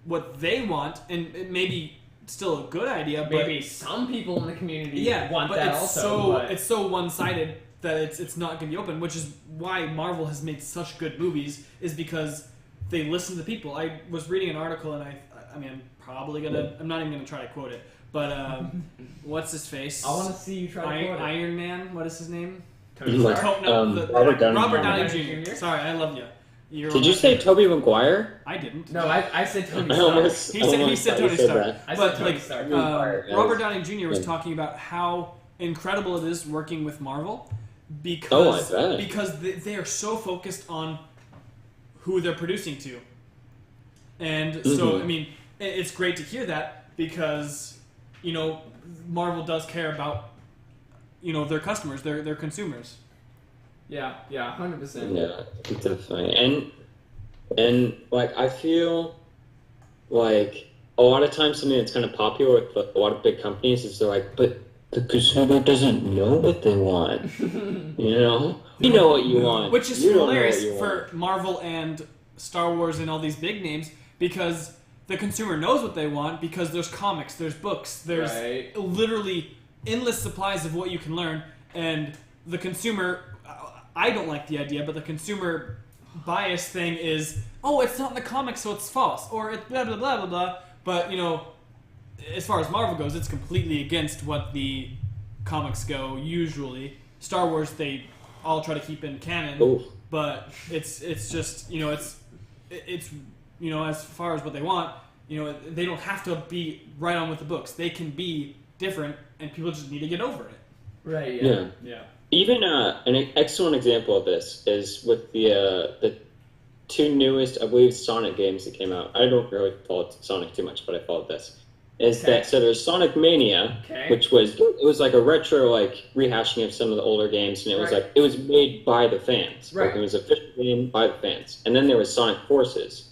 what they want, and it may be still a good idea. Maybe some people in the community want but that it's also. It's so one-sided that it's not going to be open, which is why Marvel has made such good movies, is because they listen to people. I was reading an article, and I'm not even gonna try to quote it, but what's his face? I want to see you try to quote it. Iron Man. What is his name? Robert Downey Jr. Sorry, I love you. Did you say Tobey Maguire? I didn't. No, I said Tony Stark. He said Tony Stark. I said Tony Stark. Robert Downey Jr. was talking about how incredible it is working with Marvel because they are so focused on who they're producing to. And so, it's great to hear that because, Marvel does care about, their customers, their consumers. Yeah, 100%. Yeah, definitely. And like, I feel like a lot of times something that's kind of popular with a lot of big companies is they're like, but the consumer doesn't know what they want. You know what you want. Which is hilarious for Marvel and Star Wars and all these big names, because the consumer knows what they want because there's comics, there's books, there's literally endless supplies of what you can learn, and the consumer, I don't like the idea, but the consumer bias thing is, it's not in the comics, so it's false, or it's blah, blah, blah, blah, blah. But, as far as Marvel goes, it's completely against what the comics go, usually. Star Wars, they all try to keep in canon, but it's just, it's as far as what they want, they don't have to be right on with the books. They can be different, and people just need to get over it. Right, yeah. Even an excellent example of this is with the two newest, I believe, Sonic games that came out. I don't really follow Sonic too much, but I followed this. So there's Sonic Mania, which was like a retro rehashing of some of the older games, and it was made by the fans. Right. Like, it was a official game by the fans. And then there was Sonic Forces,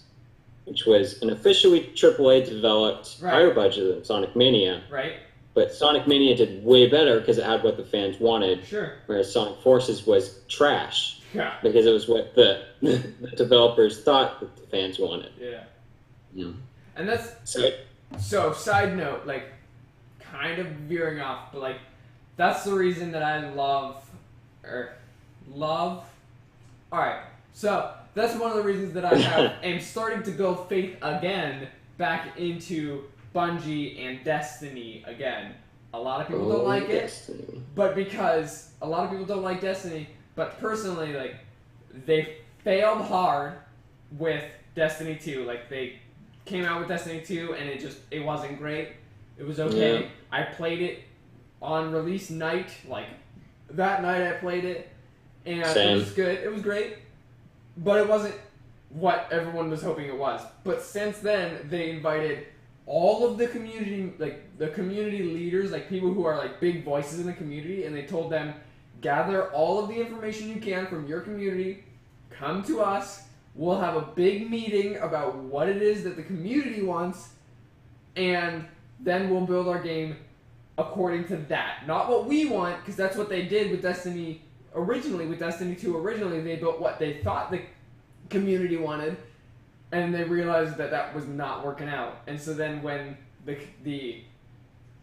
which was an officially AAA developed, higher budget than Sonic Mania. Right. But Sonic Mania did way better because it had what the fans wanted. Sure. Whereas Sonic Forces was trash. Yeah. Because it was what the developers thought that the fans wanted. Yeah. Yeah. And that's so side note, like kind of veering off, but like that's the reason that I love. Alright, so that's one of the reasons that I am starting to go faith again back into Bungie and Destiny again. A lot of people don't like Destiny. But because a lot of people don't like Destiny, but personally, like, they failed hard with Destiny 2. Like, they came out with Destiny 2 and it wasn't great. It was okay. Yeah. I played it on release night, like, that night I played it, and it was good. It was great, but it wasn't what everyone was hoping it was. But since then, they invited all of the community, like the community leaders, like people who are like big voices in the community, and they told them, gather all of the information you can from your community, come to us, we'll have a big meeting about what it is that the community wants, and then we'll build our game according to that. Not what we want, because that's what they did with Destiny originally. With Destiny 2 originally, they built what they thought the community wanted, and they realized that that was not working out. And so then when the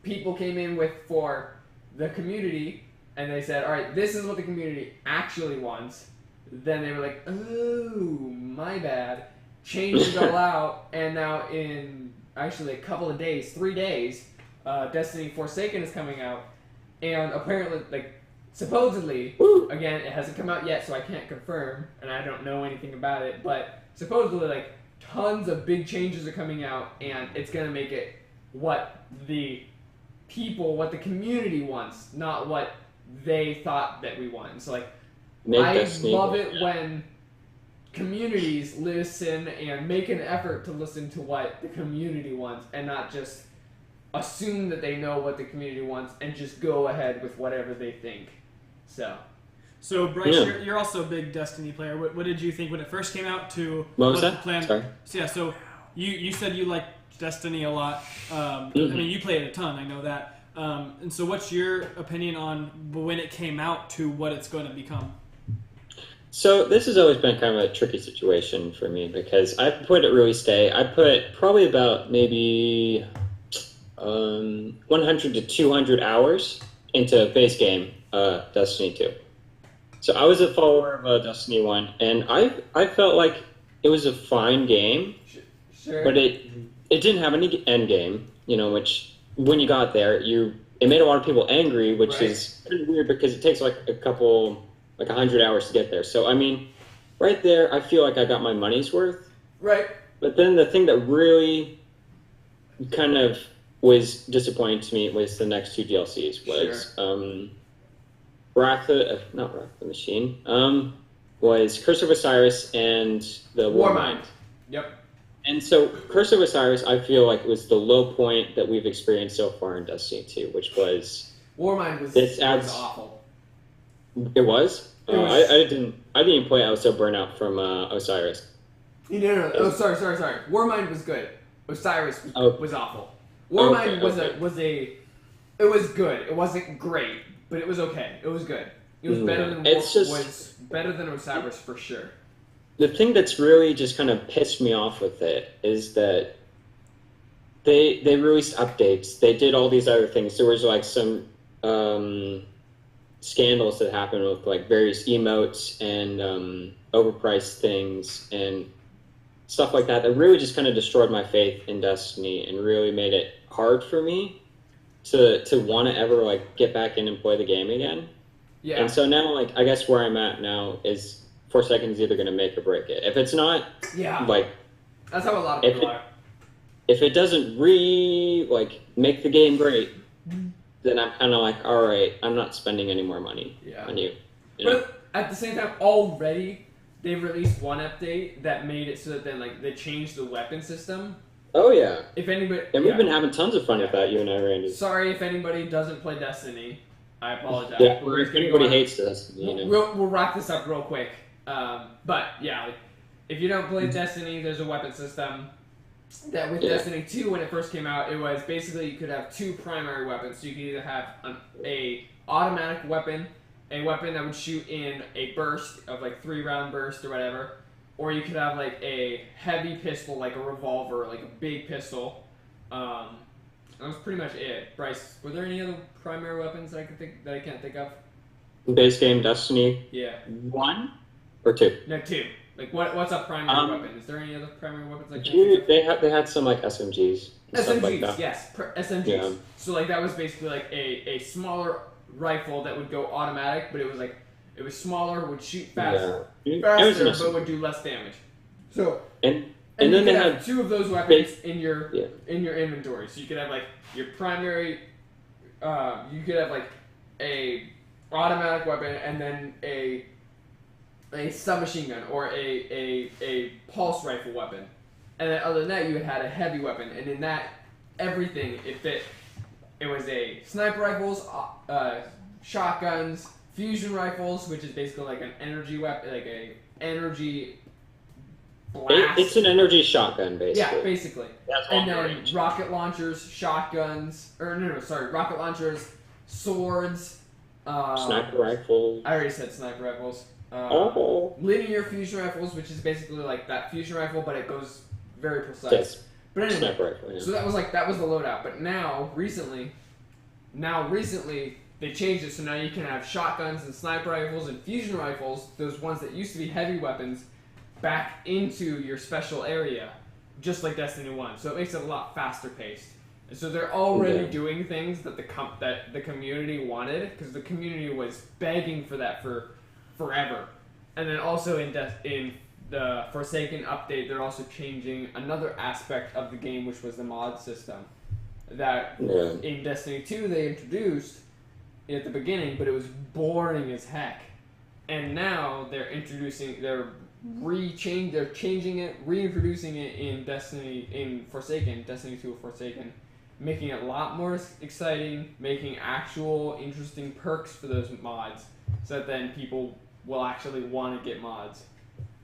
people came in for the community, and they said, all right, this is what the community actually wants, then they were like, oh, my bad. Changed it all out, and now in actually a couple of days, 3 days, Destiny Forsaken is coming out, and apparently, like, supposedly, again, it hasn't come out yet, so I can't confirm, and I don't know anything about it, but supposedly, like, tons of big changes are coming out, and it's going to make it what the community wants, not what they thought that we want. And so, like, I love it when communities listen and make an effort to listen to what the community wants, and not just assume that they know what the community wants and just go ahead with whatever they think. So Bryce, you're also a big Destiny player. What did you think when it first came out? What was that? Plan? Sorry. So yeah, so you said you like Destiny a lot. I mean, you play it a ton. I know that. And so, what's your opinion on when it came out to what it's going to become? So this has always been kind of a tricky situation for me because I put at release day, I put probably about maybe 100 to 200 hours into base game Destiny 2. So I was a follower of Destiny 1, and I felt like it was a fine game, sure. But it didn't have any end game, which when you got there, it made a lot of people angry, which is kind of weird because it takes like 100 hours to get there. So, I mean, right there, I feel like I got my money's worth. Right. But then the thing that really kind of was disappointing to me was the next two DLCs. Not Wrath of the Machine. Was Curse of Osiris and the Warmind. Yep. And so Curse of Osiris, I feel like was the low point that we've experienced so far in Destiny 2, which was Warmind was awful. It was? I didn't even play it. I was so burnt out from Osiris. No. Oh, sorry. Warmind was good. Osiris was awful. Warmind it was good. It wasn't great, but it was okay. It was good. It was better than was better than Osiris for sure. The thing that's really just kind of pissed me off with it is that they released updates. They did all these other things. There was like some scandals that happened with like various emotes and overpriced things and stuff like that really just kind of destroyed my faith in Destiny and really made it hard for me to want to ever like get back in and play the game again. Yeah. And so now, like, I guess where I'm at now is Forsaken is either going to make or break it. If it's not, like, that's how a lot of people are. If it doesn't make the game great, then I'm kind of like, all right, I'm not spending any more money on you. But at the same time, already they've released one update that made it so that then like they changed the weapon system. Oh yeah. If anybody, we've been having tons of fun with that, you and I, Randy. Sorry if anybody doesn't play Destiny. I apologize. Yeah, if anybody hates Destiny, we'll wrap this up real quick. But yeah, if you don't play Destiny, there's a weapon system. that with Destiny 2, when it first came out, it was basically you could have 2 primary weapons. So you could either have a automatic weapon, a weapon that would shoot in a burst of like 3-round burst or whatever, or you could have like a heavy pistol, like a revolver, like a big pistol. That was pretty much it. Bryce, were there any other primary weapons that I can't think of? Base game Destiny. Yeah. 1 or 2? No, 2. Like what's a primary weapon? Is there any other primary weapons I can't think of? They had some like SMGs. And stuff like that. Yes, SMGs. Yeah. So like that was basically like a smaller rifle that would go automatic, but it was smaller, would shoot faster, but would do less damage. So and then they had 2 of those weapons in your inventory. So you could have like your primary, you could have like a automatic weapon and then a submachine gun or a pulse rifle weapon, and then other than that you had a heavy weapon, and in that everything it fit. It was a sniper rifles, shotguns, fusion rifles, which is basically like an energy weapon, like a energy blast. It's an energy shotgun, basically. Yeah, basically. And then range. Rocket launchers, shotguns, rocket launchers, swords, sniper rifles. I already said sniper rifles. Linear fusion rifles, which is basically like that fusion rifle, but it goes very precise. Yes. But anyway, sniper rifle, yeah. So that was the loadout. But now recently they changed it, so now you can have shotguns and sniper rifles and fusion rifles, those ones that used to be heavy weapons, back into your special area, just like Destiny 1. So it makes it a lot faster paced. And so they're already doing things that the community wanted, because the community was begging for that for forever. And then also in the Forsaken update, they're also changing another aspect of the game, which was the mod system. That in Destiny 2 they introduced at the beginning, but it was boring as heck. And now they're changing it, reintroducing it in Destiny 2 Forsaken, making it a lot more exciting, making actual interesting perks for those mods, so that then people will actually want to get mods.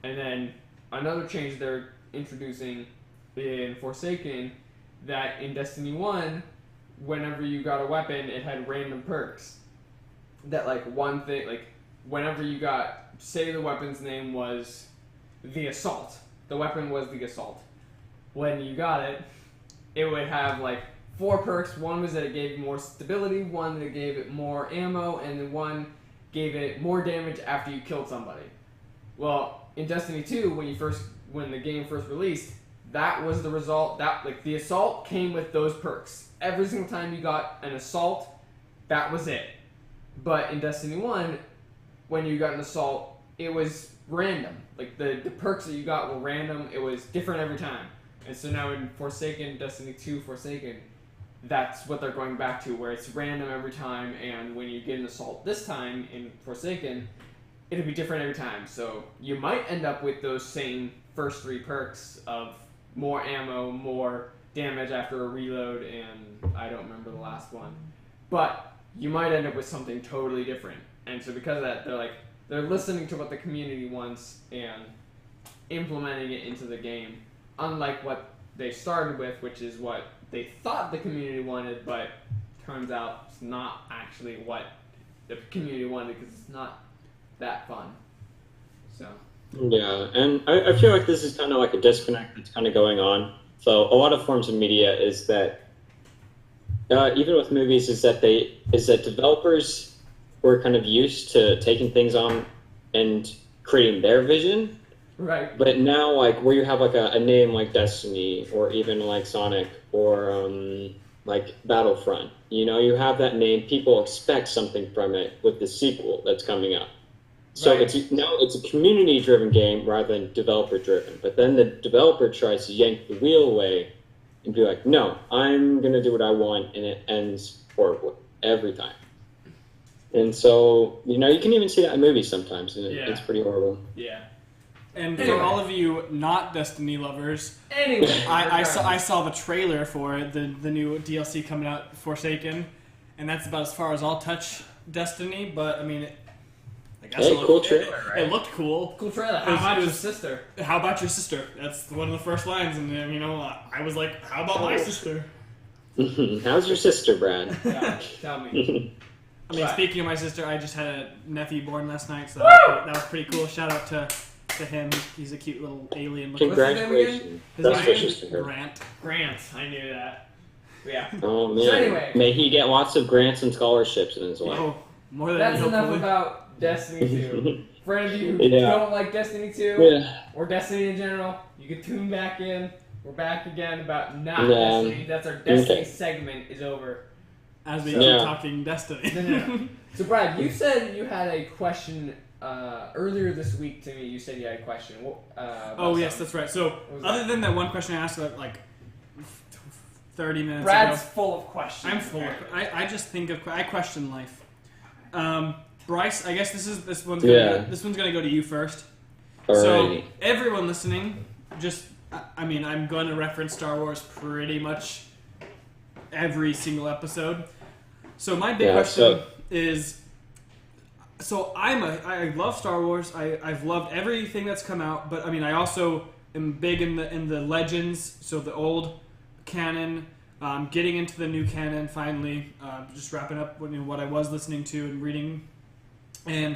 And then another change they're introducing in Forsaken, that in Destiny 1, whenever you got a weapon, it had random perks. That like one thing, like whenever you got, say the weapon's name was the Assault. The weapon was the Assault. When you got it, it would have like 4 perks. One was that it gave more stability, one that gave it more ammo, and then one gave it more damage after you killed somebody. Well, in Destiny 2, when the game first released, that was the result. That like the Assault came with those perks. Every single time you got an Assault, that was it. But in Destiny 1, when you got an Assault, it was random. Like the perks that you got were random. It was different every time. And so now in Destiny 2 Forsaken, that's what they're going back to, where it's random every time, and when you get an Assault this time in Forsaken, it'll be different every time. So you might end up with those same first 3 perks of more ammo, more damage after a reload, and I don't remember the last one. But you might end up with something totally different. And so because of that, they're listening to what the community wants and implementing it into the game, unlike what they started with, which is what they thought the community wanted, but turns out it's not actually what the community wanted, because it's not that fun. So yeah, and I feel like this is kind of like a disconnect that's kind of going on. So a lot of forms of media is that even with movies is that developers were kind of used to taking things on and creating their vision. Right. But now, like, where you have like a name like Destiny, or even like Sonic, or like Battlefront, you have that name, people expect something from it with the sequel that's coming up. So it's a community-driven game rather than developer-driven. But then the developer tries to yank the wheel away and be like, no, I'm going to do what I want, and it ends horribly every time. And so, you can even see that in movies sometimes, and it's pretty horrible. Yeah. And for all of you not Destiny lovers, I saw the trailer for it, the new DLC coming out, Forsaken, and that's about as far as I'll touch Destiny. But I mean, I guess cool trailer, right? It looked cool. Cool trailer. How about your sister? How about your sister? That's one of the first lines, and I was like, how about my sister? How's your sister, Brad? Yeah, tell me. I mean, speaking of my sister, I just had a nephew born last night, so that was pretty cool. Shout out to him. He's a cute little alien. Congratulations. His That's name is Grant. Grant, I knew that. Yeah. Oh man. So anyway, may he get lots of grants and scholarships in his life. Oh, more than that's enough hopefully. about Destiny 2. For any of you who Yeah. don't like Destiny 2 Yeah. or Destiny in general, you can tune back in. We're back again about not Yeah. Destiny. That's our Destiny Okay. segment is over. As we So- keep Yeah. talking Destiny. No. So Brad, you said you had a question earlier this week to me. You said you had a question. About Oh yes, something. that's right. So was other that? than that one question I asked like 30 minutes Brad's ago, full of questions. I'm full. I just think of I question life. Bryce, I guess this one's gonna go to you first. Alrighty. So everyone listening, I'm going to reference Star Wars pretty much every single episode. So my big question is, I love Star Wars. I've loved everything that's come out, but I mean I also am big in the legends. So the old canon, getting into the new canon finally, just wrapping up what I was listening to and reading, and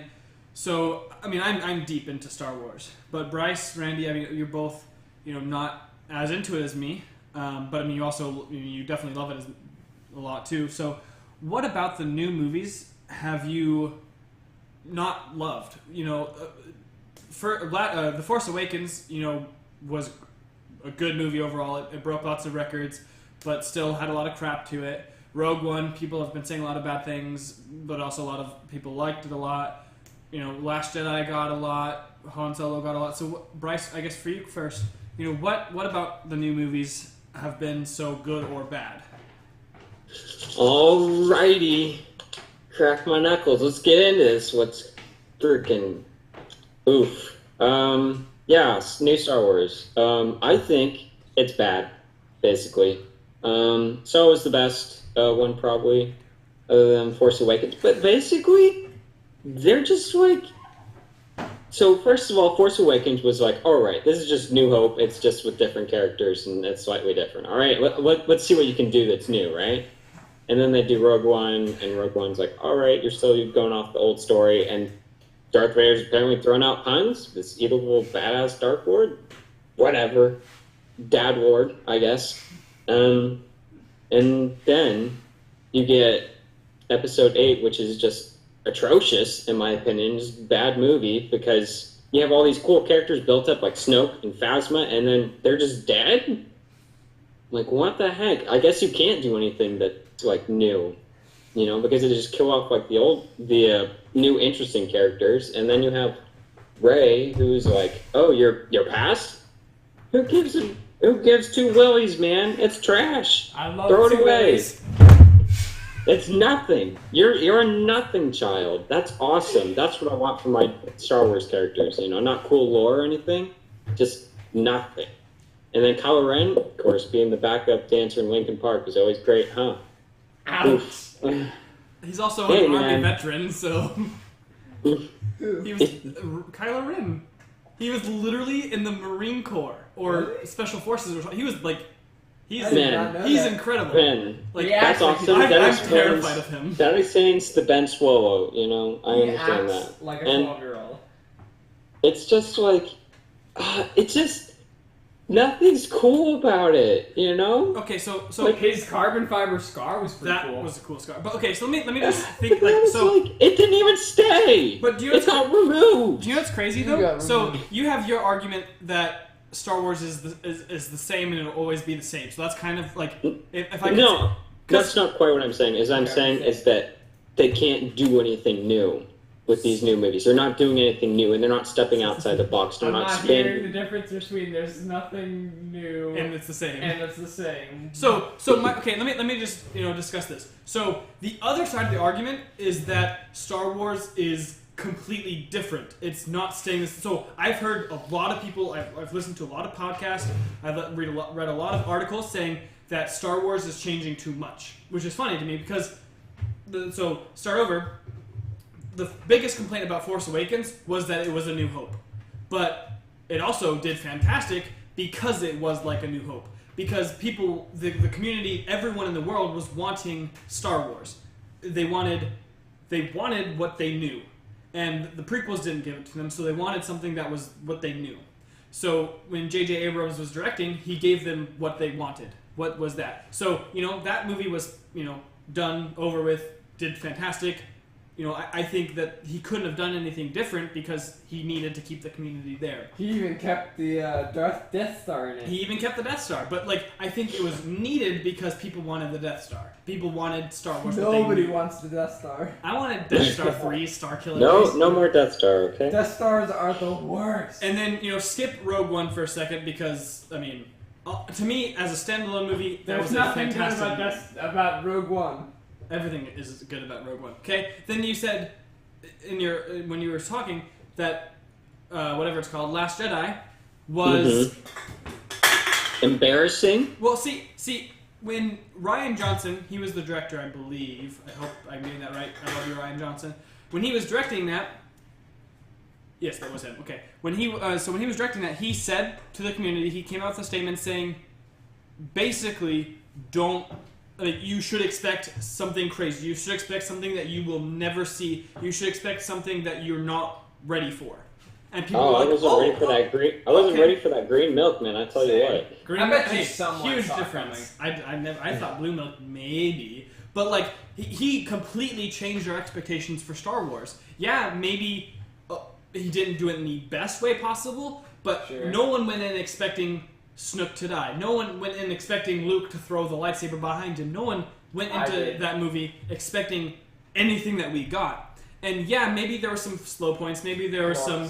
so I mean I'm deep into Star Wars. But Bryce, Randy, I mean you're both not as into it as me, but I mean you definitely love it a lot too. So what about the new movies have you not loved? The Force Awakens, was a good movie overall. It broke lots of records, but still had a lot of crap to it. Rogue One, people have been saying a lot of bad things, but also a lot of people liked it a lot. Last Jedi got a lot. Han Solo got a lot. So, Bryce, I guess for you first, what about the new movies have been so good or bad? Alrighty. Crack my knuckles. Let's get into this. What's freaking oof. Yeah, new Star Wars. I think it's bad, basically. Star Wars the best one probably, other than Force Awakens. But basically, they're just like... So first of all, Force Awakens was like, alright, this is just New Hope. It's just with different characters and it's slightly different. Alright, let's see what you can do that's new, right? And then they do Rogue One, and Rogue One's like, alright, you're still going off the old story, and Darth Vader's apparently throwing out puns. This evil little badass Darth Lord. Whatever. Dad Lord, I guess. And then you get Episode 8, which is just atrocious, in my opinion. Just a bad movie, because you have all these cool characters built up, like Snoke and Phasma, and then they're just dead? Like, what the heck? I guess you can't do anything that's, like, new. Because it just kill off, like, the new interesting characters, and then you have Rey, who's like, oh, you're past? Who gives two willies, man? It's trash. I love Throw it two away. willies. It's nothing. You're a nothing child. That's awesome. That's what I want from my Star Wars characters. Not cool lore or anything, just nothing. And then Kylo Ren, of course, being the backup dancer in Linkin Park is always great, huh? Ouch. He's also an Army veteran, so he was Kylo Ren. He was literally in the Marine Corps or Special Forces or something. He was like, he's incredible. Man, Like that's awesome. I'm terrified of him. That explains the Ben Swallow. I understand acts that. like a 12-year-old. It's just like, nothing's cool about it. Okay, so Like his carbon fiber scar was pretty cool. That was a cool scar. But okay, so let me just But think then it's like, it didn't even stay. But do you know it got removed. Do you know what's crazy though? So you have your argument that Star Wars is the same and it'll always be the same. So that's kind of like if I No, that's not quite what I'm saying. I'm saying is that they can't do anything new with these new movies. They're not doing anything new, and they're not stepping outside the box. They're I'm not spinning. hearing the difference between there's nothing new and it's the same. and it's the same. Let me just discuss this. So the other side of the argument is that Star Wars is completely different. It's not staying this. So I've heard a lot of people. I've listened to a lot of podcasts. I've read a lot of articles saying that Star Wars is changing too much, which is funny to me because start over. the biggest complaint about Force Awakens was that it was A New Hope, but it also did fantastic because it was like A New Hope. Because people, the community, everyone in the world was wanting Star Wars. They wanted what they knew, and the prequels didn't give it to them, so they wanted something that was what they knew. So when J.J. Abrams was directing, he gave them what they wanted. What was that? So, that movie was, done, over with, did fantastic. I think that he couldn't have done anything different because he needed to keep the community there. He even kept the Death Star in it. He even kept the Death Star. But, I think it was needed because people wanted the Death Star. People wanted Star Wars. Nobody wants the Death Star. I wanted Death Star 3, Star Killer. No more Death Star, okay? Death Stars are the worst. And then, skip Rogue One for a second because, to me, as a standalone movie, that was nothing a fantastic good about Rogue One. Everything is good about Rogue One. Okay, then you said when you were talking that whatever it's called, Last Jedi was embarrassing. Well, see, when Rian Johnson, he was the director, I believe. I hope I'm getting that right. I love you, Rian Johnson. When he was directing that, yes, that was him. Okay, when he was directing that, he said to the community, he came out with a statement saying, basically, you should expect something crazy. You should expect something that you will never see. You should expect something that you're not ready for. And people I wasn't ready for that green. I wasn't ready for that green milk, man. I tell you what. Green I bet milk, you someone huge saw difference. I thought blue milk maybe, but he completely changed our expectations for Star Wars. Yeah, maybe he didn't do it in the best way possible, but no one went in expecting Snoke to die. No one went in expecting Luke to throw the lightsaber behind him. No one went into that movie expecting anything that we got. And yeah, maybe there were some slow points. Maybe there were some,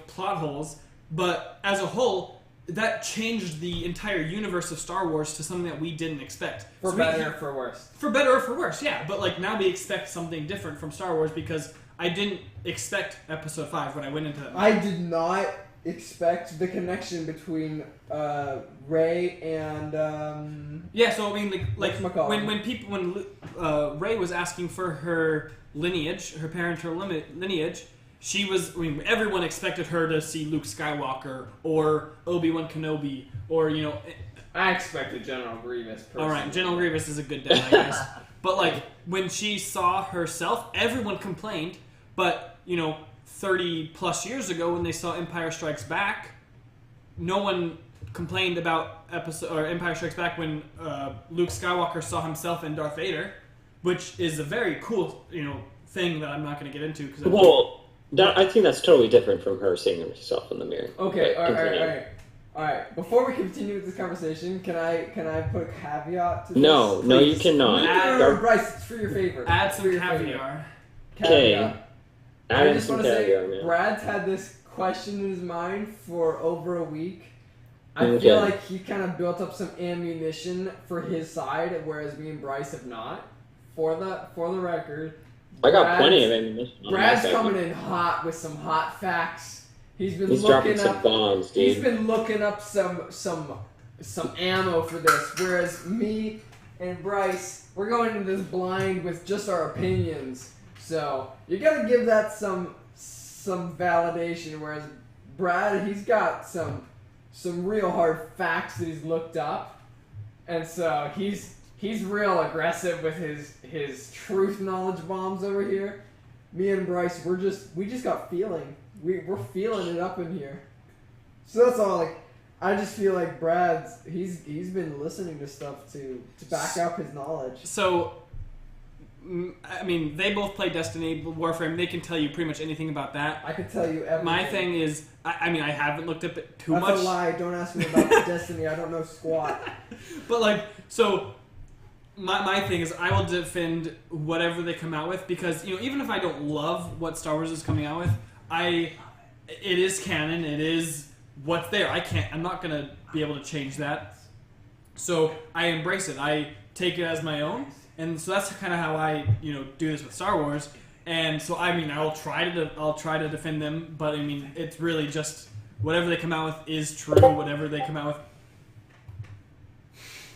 plot holes. But as a whole, that changed the entire universe of Star Wars to something that we didn't expect. For better or for worse. For better or for worse, yeah. But now we expect something different from Star Wars because I didn't expect Episode 5 when I went into that movie. I did not expect the connection between Rey and so when Rey was asking for her lineage, her parental lineage, she was. Everyone expected her to see Luke Skywalker or Obi-Wan Kenobi or I expected General Grievous. Personally. All right, General Grievous is a good dad, I guess. But when she saw herself, everyone complained. But 30 plus years ago when they saw Empire Strikes Back, no one complained about Empire Strikes Back when Luke Skywalker saw himself in Darth Vader, which is a very cool thing that I'm not going to get into I think that's totally different from her seeing herself in the mirror. Okay, all right. Before we continue with this conversation, can I put a caveat to this? No, you cannot. Bryce, it's for your favor. Add some caviar. Okay. I just want to say, Brad's had this question in his mind for over a week. I feel like he kind of built up some ammunition for his side, whereas me and Bryce have not. For the record, I got plenty of ammunition. Brad's coming in hot with some hot facts. He's dropping some bombs, dude. He's been looking up some ammo for this, whereas me and Bryce, we're going into this blind with just our opinions. So you gotta give that some validation. Whereas Brad, he's got some real hard facts that he's looked up, and so he's real aggressive with his truth knowledge bombs over here. Me and Bryce, we just got feeling. We're feeling it up in here. So that's all. I just feel like Brad's he's been listening to stuff to back up his knowledge. So. They both play Destiny, Warframe. They can tell you pretty much anything about that. I could tell you everything. My thing is, I haven't looked up it too much. That's a lie. Don't ask me about Destiny. I don't know squat. But so my thing is, I will defend whatever they come out with because even if I don't love what Star Wars is coming out with, it is canon. It is what's there. I'm not gonna be able to change that. So I embrace it. I take it as my own. And so that's kind of how I, do this with Star Wars. And so I'll try to defend them, but it's really just whatever they come out with is true. Whatever they come out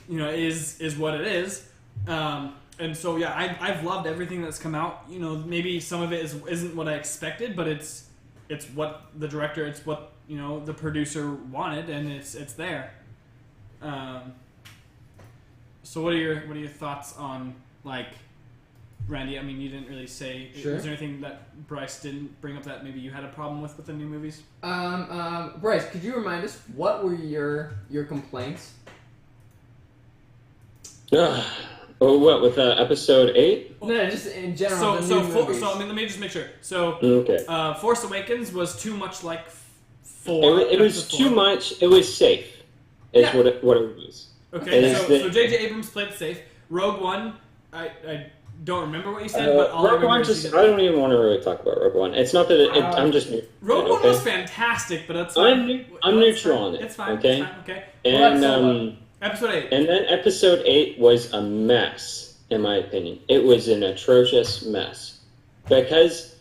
with, is what it is. And and so yeah, I've loved everything that's come out. You know, maybe some of it isn't what I expected, but it's what the director, it's what the producer wanted, and it's there. So what are your thoughts on like Randy? I mean, you didn't really say. Sure. Is there anything that Bryce didn't bring up that maybe you had a problem with the new movies? Bryce, could you remind us what were your complaints? Oh, what with episode 8? No, just in general. So I mean, let me just make sure. So Okay. Force Awakens was too much like 4. It was too much. It was safe. Is Yeah. what it was. Okay, so J.J. Abrams played it safe. Rogue One, I don't remember what you said, but all I Rogue remember One is I don't even want to really talk about Rogue One. It's not that I'm just. Rogue One okay? was fantastic, but that's I'm neutral fine. on it. It's fine. Okay. It's fine. Okay. And Episode 8. And then episode 8 was a mess, in my opinion. It was an atrocious mess. Because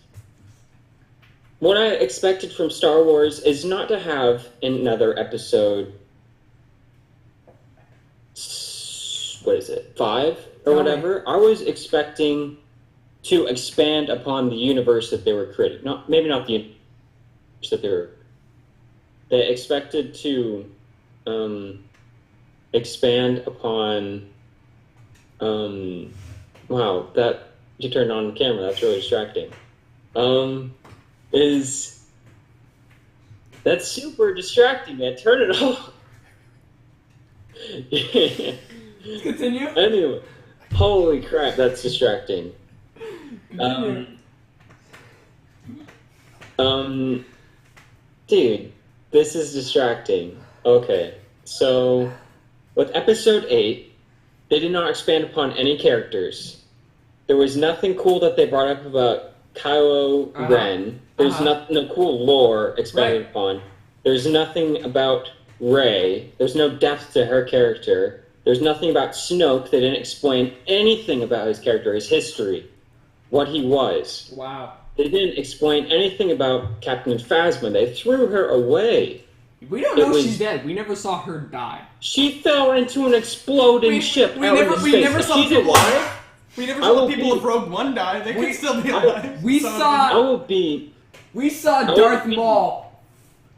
what I expected from Star Wars is not to have another episode, what is it, 5 or whatever. I was expecting to expand upon the universe that they were creating. Maybe not the universe that they were. They expected to expand upon wow, that you turned on the camera, that's really distracting. That's super distracting, man. Turn it off. Continue. Anyway, holy crap, that's distracting. Dude, this is distracting. Okay, so with episode 8, they did not expand upon any characters. There was nothing cool that they brought up about Kylo Ren. There's no cool lore expanded upon. There's nothing about Rey. There's no depth to her character. There's nothing about Snoke. They didn't explain anything about his character, his history, what he was. Wow. They didn't explain anything about Captain Phasma. They threw her away. We don't know she's dead. We never saw her die. She fell into an exploding ship. We never saw she's alive. We never saw the people of Rogue One die. They could still be alive. We saw Darth Maul.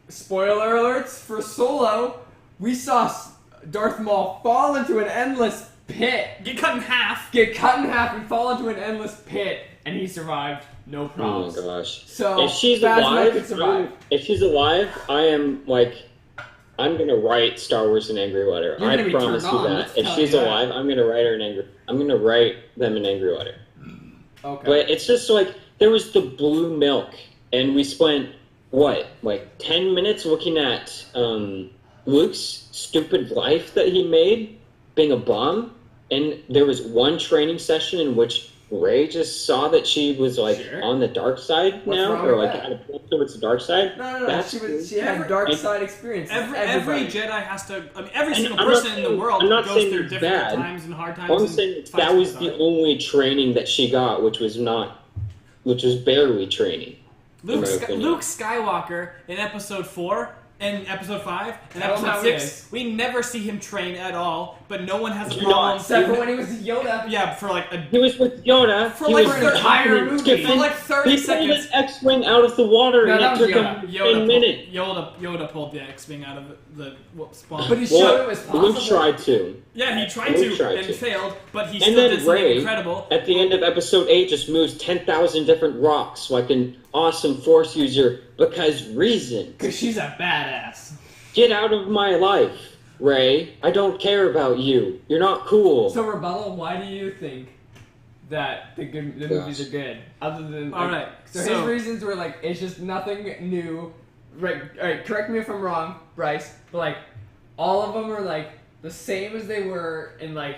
Spoiler alerts for Solo. We saw Darth Maul fall into an endless pit. Get cut in half And fall into an endless pit. And he survived. No problems. Oh my gosh. So if she's Phasma alive, I am I'm gonna write Star Wars an angry letter. You're I promise you that. If she's alive, I'm gonna write them an angry letter. Okay. But it's just like there was the blue milk, and we spent 10 minutes looking at Luke's stupid life that he made being a bum, and there was one training session in which Rey just saw that she was on the dark side now, or had a pull towards the dark side. No. She had dark side experience. Every Jedi has to. I mean, every single person in the world goes through different times and hard times. I'm saying that was the only training that she got, which was barely training. Luke Skywalker in Episode 4 and Episode 5 and Episode 6, we never see him train at all, but no one has a problem. Except for when he was Yoda. Yeah, for he was with Yoda. For like an entire movie. For like 30 seconds. He pulled an X-Wing out of the water and it took him 10 minutes. Yoda pulled the X-Wing out of the spawn. But he showed it was possible. Luke tried to. Yeah, he tried to and failed, but he still did something incredible. At the end of Episode 8, just moves 10,000 different rocks like an awesome Force user because reason. Because she's a badass. Get out of my life, Rey. I don't care about you. You're not cool. So, Rebuttal, why do you think that the movies are good? Other than alright. So his reasons were it's just nothing new. Right. Alright, correct me if I'm wrong, Bryce. But all of them are the same as they were in the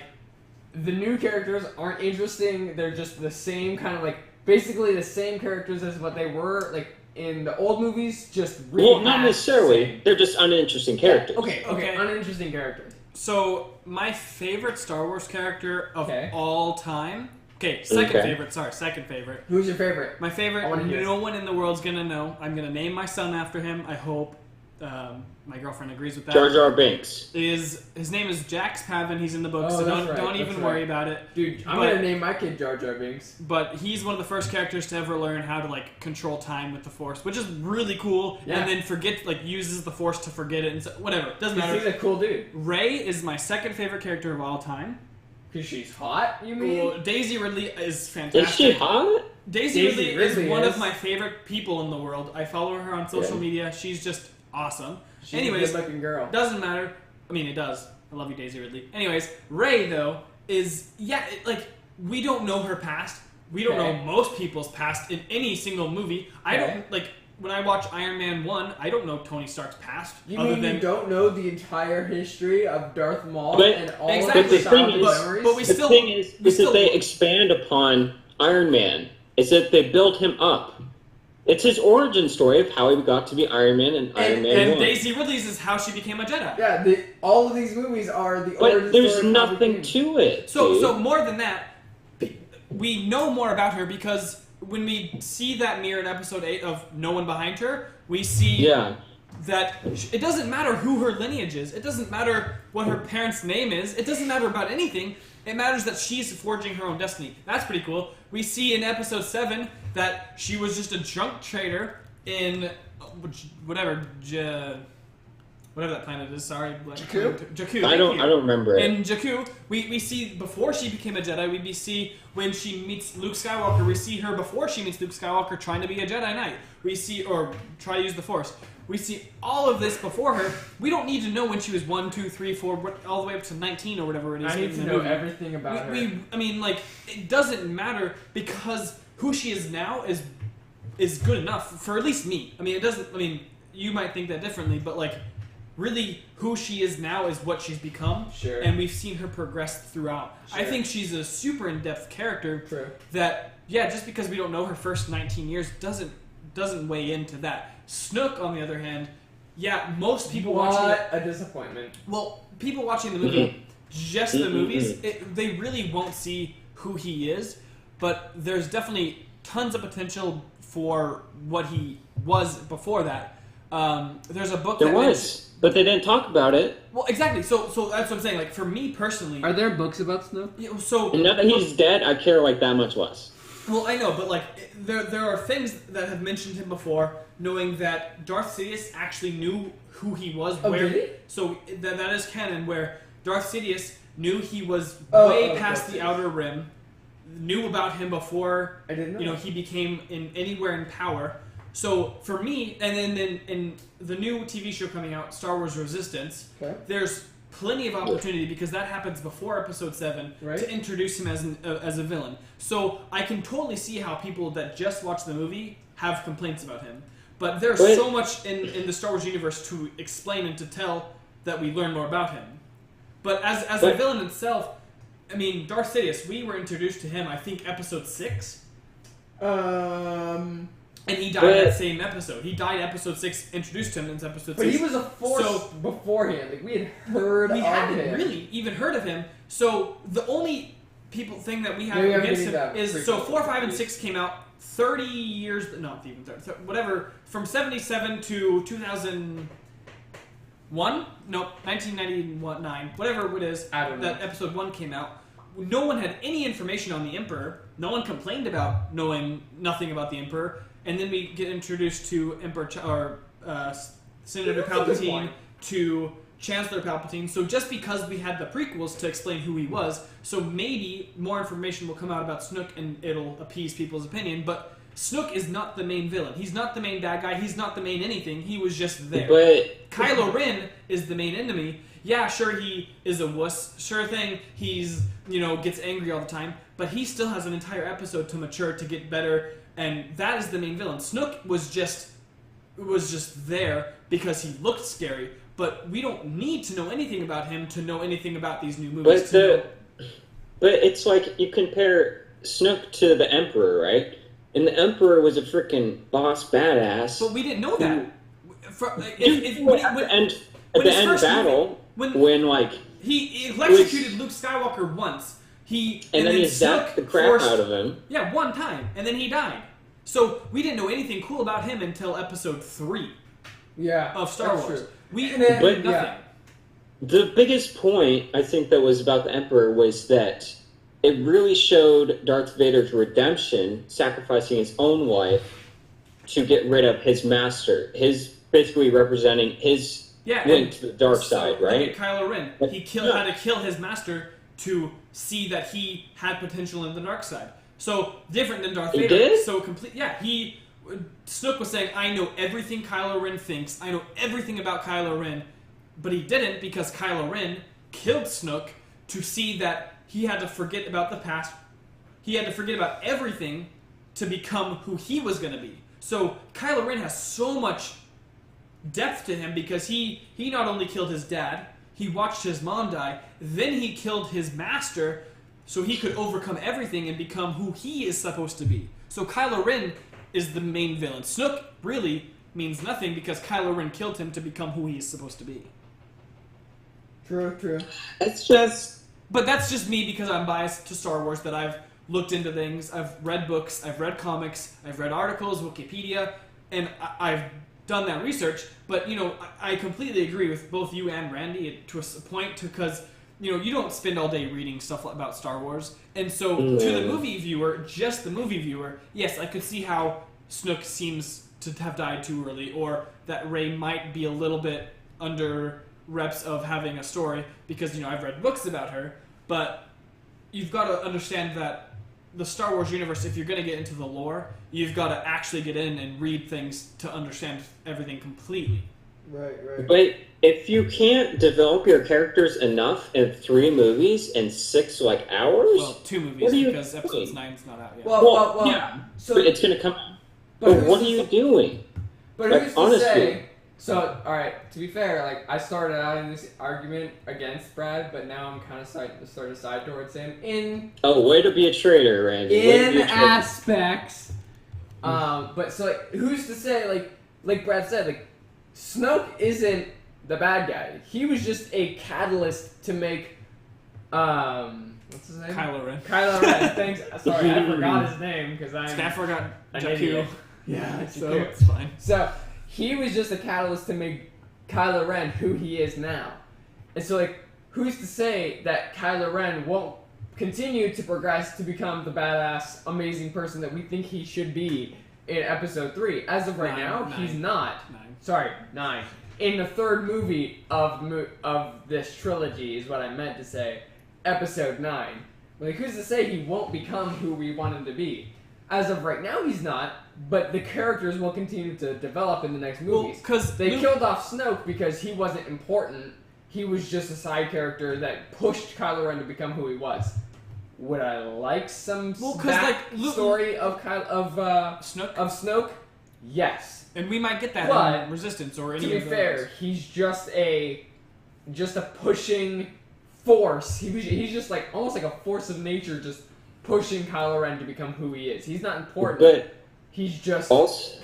new characters aren't interesting. They're just the same kind of basically the same characters as what they were in the old movies, just well, not necessarily. They're just uninteresting characters. Yeah, okay, uninteresting characters. So my favorite Star Wars character of all time. Second favorite. Who's your favorite? My favorite. No one in the world's gonna know. I'm gonna name my son after him. I hope. my girlfriend agrees with that. Jar Jar Binks. His name is Jax Pavin. He's in the book, Oh, so that's right, don't even worry about it. Dude, I'm gonna name my kid Jar Jar Binks. But he's one of the first characters to ever learn how to like control time with the Force, which is really cool. Yeah. And then uses the Force to forget it and so, whatever. Doesn't matter. He's a cool dude. Rey is my second favorite character of all time. Because she's hot, you mean? Well, Daisy Ridley is fantastic. Is she hot? Daisy Ridley is one of my favorite people in the world. I follow her on social media. She's just awesome. She's Anyways, a good-looking girl. Doesn't matter. I mean, it does. I love you, Daisy Ridley. Anyways, Rey, though, is... Yeah, we don't know her past. We don't know most people's past in any single movie. I don't... Like, when I watch Iron Man 1, I don't know Tony Stark's past. You don't know the entire history of Darth Maul and all of exactly. his childhood memories? But we the still... thing is that they expand upon Iron Man. Is that they build him up. It's his origin story of how he got to be Iron Man and Iron Man 1. And Daisy Ridley's is how she became a Jedi. Yeah, all of these movies are the origin story. But there's nothing to it. So more than that, we know more about her because when we see that mirror in episode 8 of No One Behind Her, we see that it doesn't matter who her lineage is. It doesn't matter what her parents' name is. It doesn't matter about anything. It matters that she's forging her own destiny. That's pretty cool. We see in episode 7 that she was just a junk trader in whatever that planet is. Sorry, Jakku. I don't remember it. In Jakku, we see before she became a Jedi. We see when she meets Luke Skywalker. We see her before she meets Luke Skywalker trying to be a Jedi Knight. We see or try to use the Force. We see all of this before her. We don't need to know when she was 1, 2, 3, 4, all the way up to 19 or whatever it is. I need to know everything about her. I mean, it doesn't matter because who she is now is good enough for at least me. I mean, it doesn't. I mean, you might think that differently, but really, who she is now is what she's become. Sure. And we've seen her progress throughout. Sure. I think she's a super in-depth character. True. That just because we don't know her first 19 years doesn't weigh into that. Snook, on the other hand, most people watching a disappointment. Well, people watching the movie, just the movies, they really won't see who he is, but there's definitely tons of potential for what he was before that. There's a book but they didn't talk about it. Well, exactly. So that's what I'm saying. For me personally, are there books about Snook? And now that he's dead, I care that much less. Well, I know, but there are things that have mentioned him before, knowing that Darth Sidious actually knew who he was. Did he? So that is canon, where Darth Sidious knew he was way past the Outer Rim, knew about him before I didn't know he became anywhere in power. So for me, and then in the new TV show coming out, Star Wars Resistance, there's plenty of opportunity because that happens before episode 7 to introduce him as a villain. So I can totally see how people that just watch the movie have complaints about him. But there's so much in the Star Wars universe to explain and to tell that we learn more about him. But as a villain itself, I mean, Darth Sidious, we were introduced to him, I think, episode 6. And he died that same episode. He died episode 6, introduced him in episode 6. But he was a Force beforehand. We had heard of him. We hadn't really even heard of him. So the only thing that we have against him is... So 4, 5, and 6 came out 30 years... Not even 30. Whatever. From 77 to 2001? No, 1999. Whatever it is. I don't know. That episode 1 came out. No one had any information on the Emperor. No one complained about knowing nothing about the Emperor. And then we get introduced to Senator Palpatine, to Chancellor Palpatine. So just because we had the prequels to explain who he was, so maybe more information will come out about Snook and it'll appease people's opinion. But Snook is not the main villain. He's not the main bad guy. He's not the main anything. He was just there. But Kylo Ren is the main enemy. Yeah, sure, he is a wuss. Sure thing, he's, gets angry all the time. But he still has an entire episode to mature, to get better. And that is the main villain. Snook was just there because he looked scary, but we don't need to know anything about him to know anything about these new movies. But it's like you compare Snook to the Emperor, right? And the Emperor was a freaking boss badass. But we didn't know that. At the end battle, when he electrocuted Luke Skywalker once. And then he zapped the crap out of him. Yeah, one time, and then he died. So we didn't know anything cool about him until episode 3. of Star Wars. True. We And then- did nothing. yeah. The biggest point I think that was about the Emperor was that it really showed Darth Vader's redemption, sacrificing his own life to get rid of his master. His basically representing his link to the dark side, right? Look at Kylo Ren. He had to kill his master to see that he had potential in the dark side. So different than Darth Vader. Did? So complete. Yeah, Snoke was saying, "I know everything Kylo Ren thinks. I know everything about Kylo Ren," but he didn't because Kylo Ren killed Snoke to see that he had to forget about the past. He had to forget about everything to become who he was going to be. So Kylo Ren has so much depth to him because he not only killed his dad, he watched his mom die, then he killed his master so he could overcome everything and become who he is supposed to be. So Kylo Ren is the main villain. Snoke really means nothing because Kylo Ren killed him to become who he is supposed to be. True. It's just... But that's just me because I'm biased to Star Wars, that I've looked into things, I've read books, I've read comics, I've read articles, Wikipedia, and I've done that research. But, I completely agree with both you and Randy to a point because, you don't spend all day reading stuff about Star Wars. And so to the movie viewer, just the movie viewer, yes, I could see how Snoke seems to have died too early, or that Rey might be a little bit under reps of having a story because I've read books about her, but you've got to understand that the Star Wars universe, if you're going to get into the lore, you've got to actually get in and read things to understand everything completely. Right. But if you can't develop your characters enough in 3 movies and 6 hours, well, 2 movies because episode 9's not out yet. Well, yeah, so but it's gonna come out. But what are you doing? But who's to say? So, all right. To be fair, I started out in this argument against Brad, but now I'm kind of starting to side towards him Way to be a traitor, Randy. in aspects. But so who's to say? Like Brad said, Snoke isn't the bad guy. He was just a catalyst to make what's his name? Kylo Ren. Kylo Ren. Thanks. Sorry, I forgot his name because I forgot an Jakku. idiot. Yeah, So Jakku. it's fine. So he was just a catalyst to make Kylo Ren who he is now. And so who's to say that Kylo Ren won't continue to progress to become the badass, amazing person that we think he should be in episode 3? As of right now, he's not. 9. Sorry, 9. In the third movie of this trilogy is what I meant to say. Episode 9. Who's to say he won't become who we want him to be? As of right now, he's not, but the characters will continue to develop in the next movies. Because They killed off Snoke because he wasn't important. He was just a side character that pushed Kylo Ren to become who he was. Would I like some story of Snoke? Yes. And we might get that But, in Resistance or any To be of those. fair, he's just a pushing force. He's just almost like a force of nature, just pushing Kylo Ren to become who he is. He's not important. But He's just also,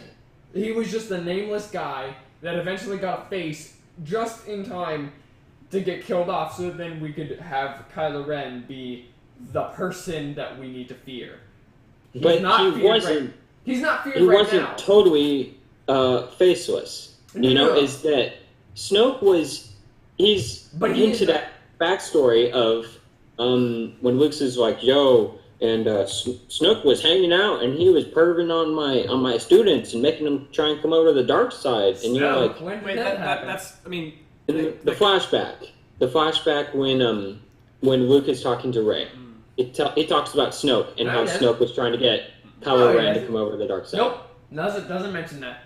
he was just a nameless guy that eventually got a face just in time to get killed off, so then we could have Kylo Ren be the person that we need to fear. He's but not he feared wasn't. right, he's not feared He right wasn't now. totally faceless. No. Is that Snoke was? He's But he into is that backstory of when Luke's is like, "Yo," and Snoke was hanging out and he was perving on my students and making them try and come over to the dark side. And you're like, When did Wait, that happen? that's. I mean, the flashback when Luke is talking to Rey. He talks about Snoke and how yes. Snoke was trying to get Kylo Ren yes. to come over to the dark side. Nope. Doesn't mention that.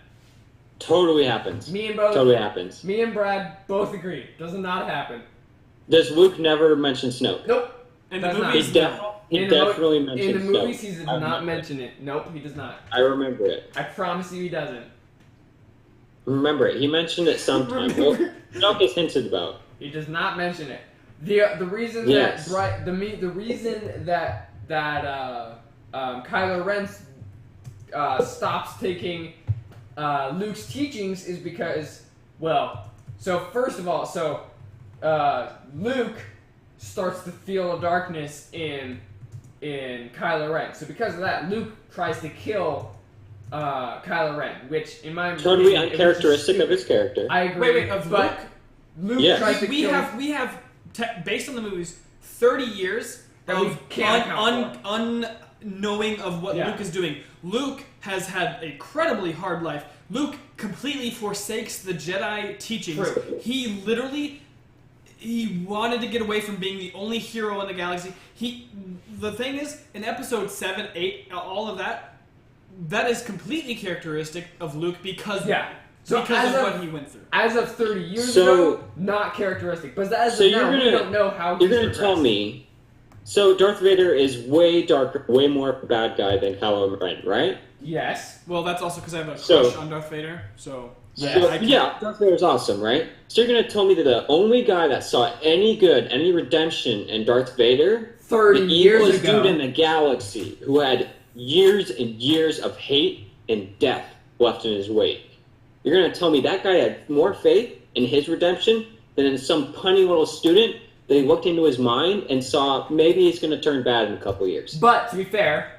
Totally happens. Me and Brad both agree. Does not happen. Does Luke never mention Snoke? Nope. in the Does not. movies, He definitely mentions In the movies, Snoke. he does I not remember mention it. Nope, he does not. I remember it. I promise you he doesn't. Remember it. He mentioned it sometime. Well, Snoke is hinted about. He does not mention it. The reason Yes. that the reason that Kylo Ren stops taking Luke's teachings is because, well, so first of all, Luke starts to feel a darkness in Kylo Ren. So because of that, Luke tries to kill Kylo Ren, which in my Totally opinion, it was just uncharacteristic of stupid. his character. I agree. Wait, of but Luke? Luke Yes. tries to We kill. have based on the movies, 30 years That we of can't account unknowing of what Yeah. Luke is doing. Luke has had an incredibly hard life. Luke completely forsakes the Jedi teachings. True. He literally wanted to get away from being the only hero in the galaxy. The thing is, in episode 7, 8, all of that is completely characteristic of Luke because Yeah. So because as of of- what he went through. As of 30 years So- ago, not characteristic. But as So of you're now, we gonna- don't know how You're he's going to tell progressed. me, so Darth Vader is way darker, way more of a bad guy than Kylo Ren, right? Yes. Well, that's also because I have a So- crush on Darth Vader. So Yeah. So, I can't- yeah, Darth Vader's awesome, right? So you're going to tell me that the only guy that saw any good, any redemption in Darth Vader, 30 the years evilest ago. dude in the galaxy, who had years and years of hate and death left in his wake. You're going to tell me that guy had more faith in his redemption than in some punny little student that he looked into his mind and saw maybe he's going to turn bad in a couple years. But to be fair,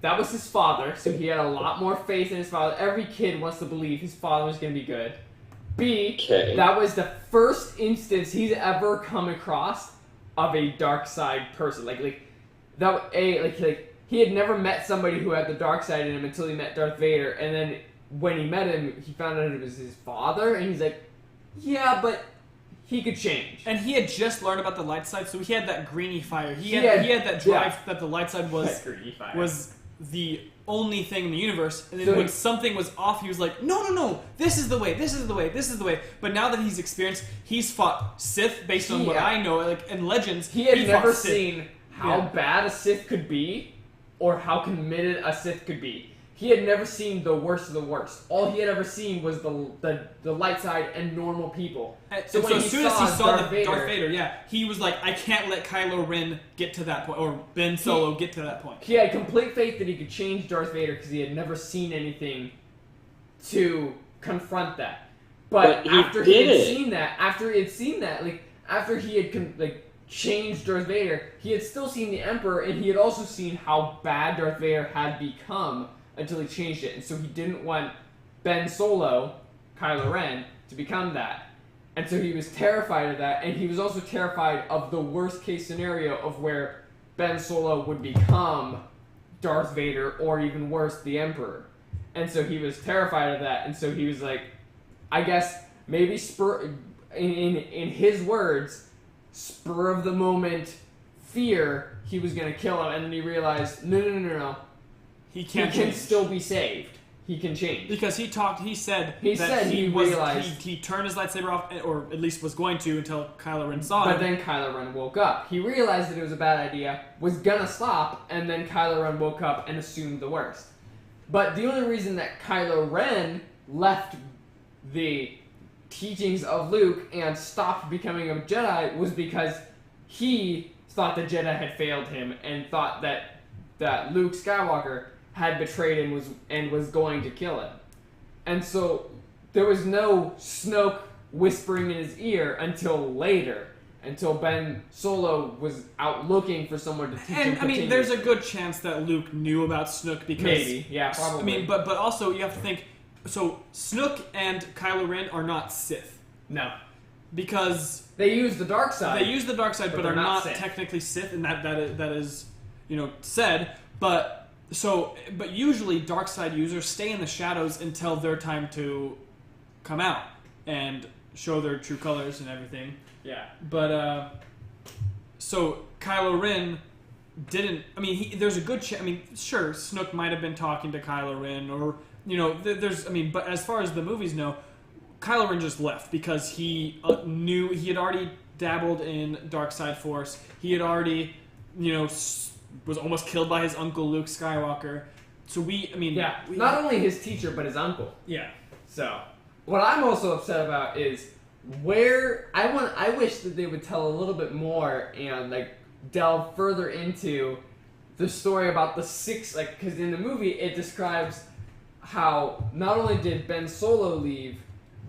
that was his father, so he had a lot more faith in his father. Every kid wants to believe his father was going to be good. B, Okay. that was the first instance he's ever come across of a dark side person. He had never met somebody who had the dark side in him until he met Darth Vader, and then when he met him, he found out it was his father, and he's like, yeah, but he could change. And he had just learned about the light side, so he had that greeny fire. He had that drive yeah. that the light side was the only thing in the universe. And then So when he- something was off, he was like, no, this is the way, this is the way, this is the way. But now that he's experienced, he's fought Sith based on what Yeah. I know, like in Legends. He had fought never Sith. seen how Yeah. bad a Sith could be, or how committed a Sith could be. He had never seen the worst of the worst. All he had ever seen was the light side and normal people. And So so, when as he soon as saw he saw Darth the Darth Vader- Vader, yeah, he was like, I can't let Kylo Ren get to that point, or Ben Solo get to that point. He had complete faith that he could change Darth Vader because he had never seen anything to confront that. But But he after he did had it. seen that, after he had changed Darth Vader, he had still seen the Emperor, and he had also seen how bad Darth Vader had become until he changed it. And so he didn't want Ben Solo, Kylo Ren, to become that. And so he was terrified of that, and he was also terrified of the worst case scenario of where Ben Solo would become Darth Vader, or even worse, the Emperor. And so he was terrified of that, and so he was like, I guess maybe in his words, spur of the moment fear, he was gonna kill him, and then he realized, no. He He can't can change. still be saved. He can change. Because he said He that said he realized- he turned his lightsaber off, or at least was going to until Kylo Ren saw But him. then Kylo Ren woke up. He realized that it was a bad idea, was gonna stop, and then Kylo Ren woke up and assumed the worst. But the only reason that Kylo Ren left the teachings of Luke and stopped becoming a Jedi was because he thought the Jedi had failed him and thought that Luke Skywalker had betrayed him and was going to kill him. And so there was no Snoke whispering in his ear until later, until Ben Solo was out looking for someone to teach him. And I mean, there's a good chance that Luke knew about Snook because maybe, yeah, probably. I mean, but also you have to think. So Snook and Kylo Ren are not Sith no, because they use the dark side. they use the dark side, But but they're are not not Sith. technically Sith, and that is said. But usually dark side users stay in the shadows until their time to come out and show their true colors and everything. Yeah. But so Kylo Ren didn't. I mean, there's a good chance. I mean, sure, Snook might have been talking to Kylo Ren, or there's. I mean, but as far as the movies know, Kylo Ren just left because he knew he had already dabbled in dark side force. He had already, was almost killed by his uncle Luke Skywalker. So Not only his teacher, but his uncle. yeah. So, what I'm also upset about is where I wish that they would tell a little bit more and delve further into the story about the six, because in the movie it describes how not only did Ben Solo leave,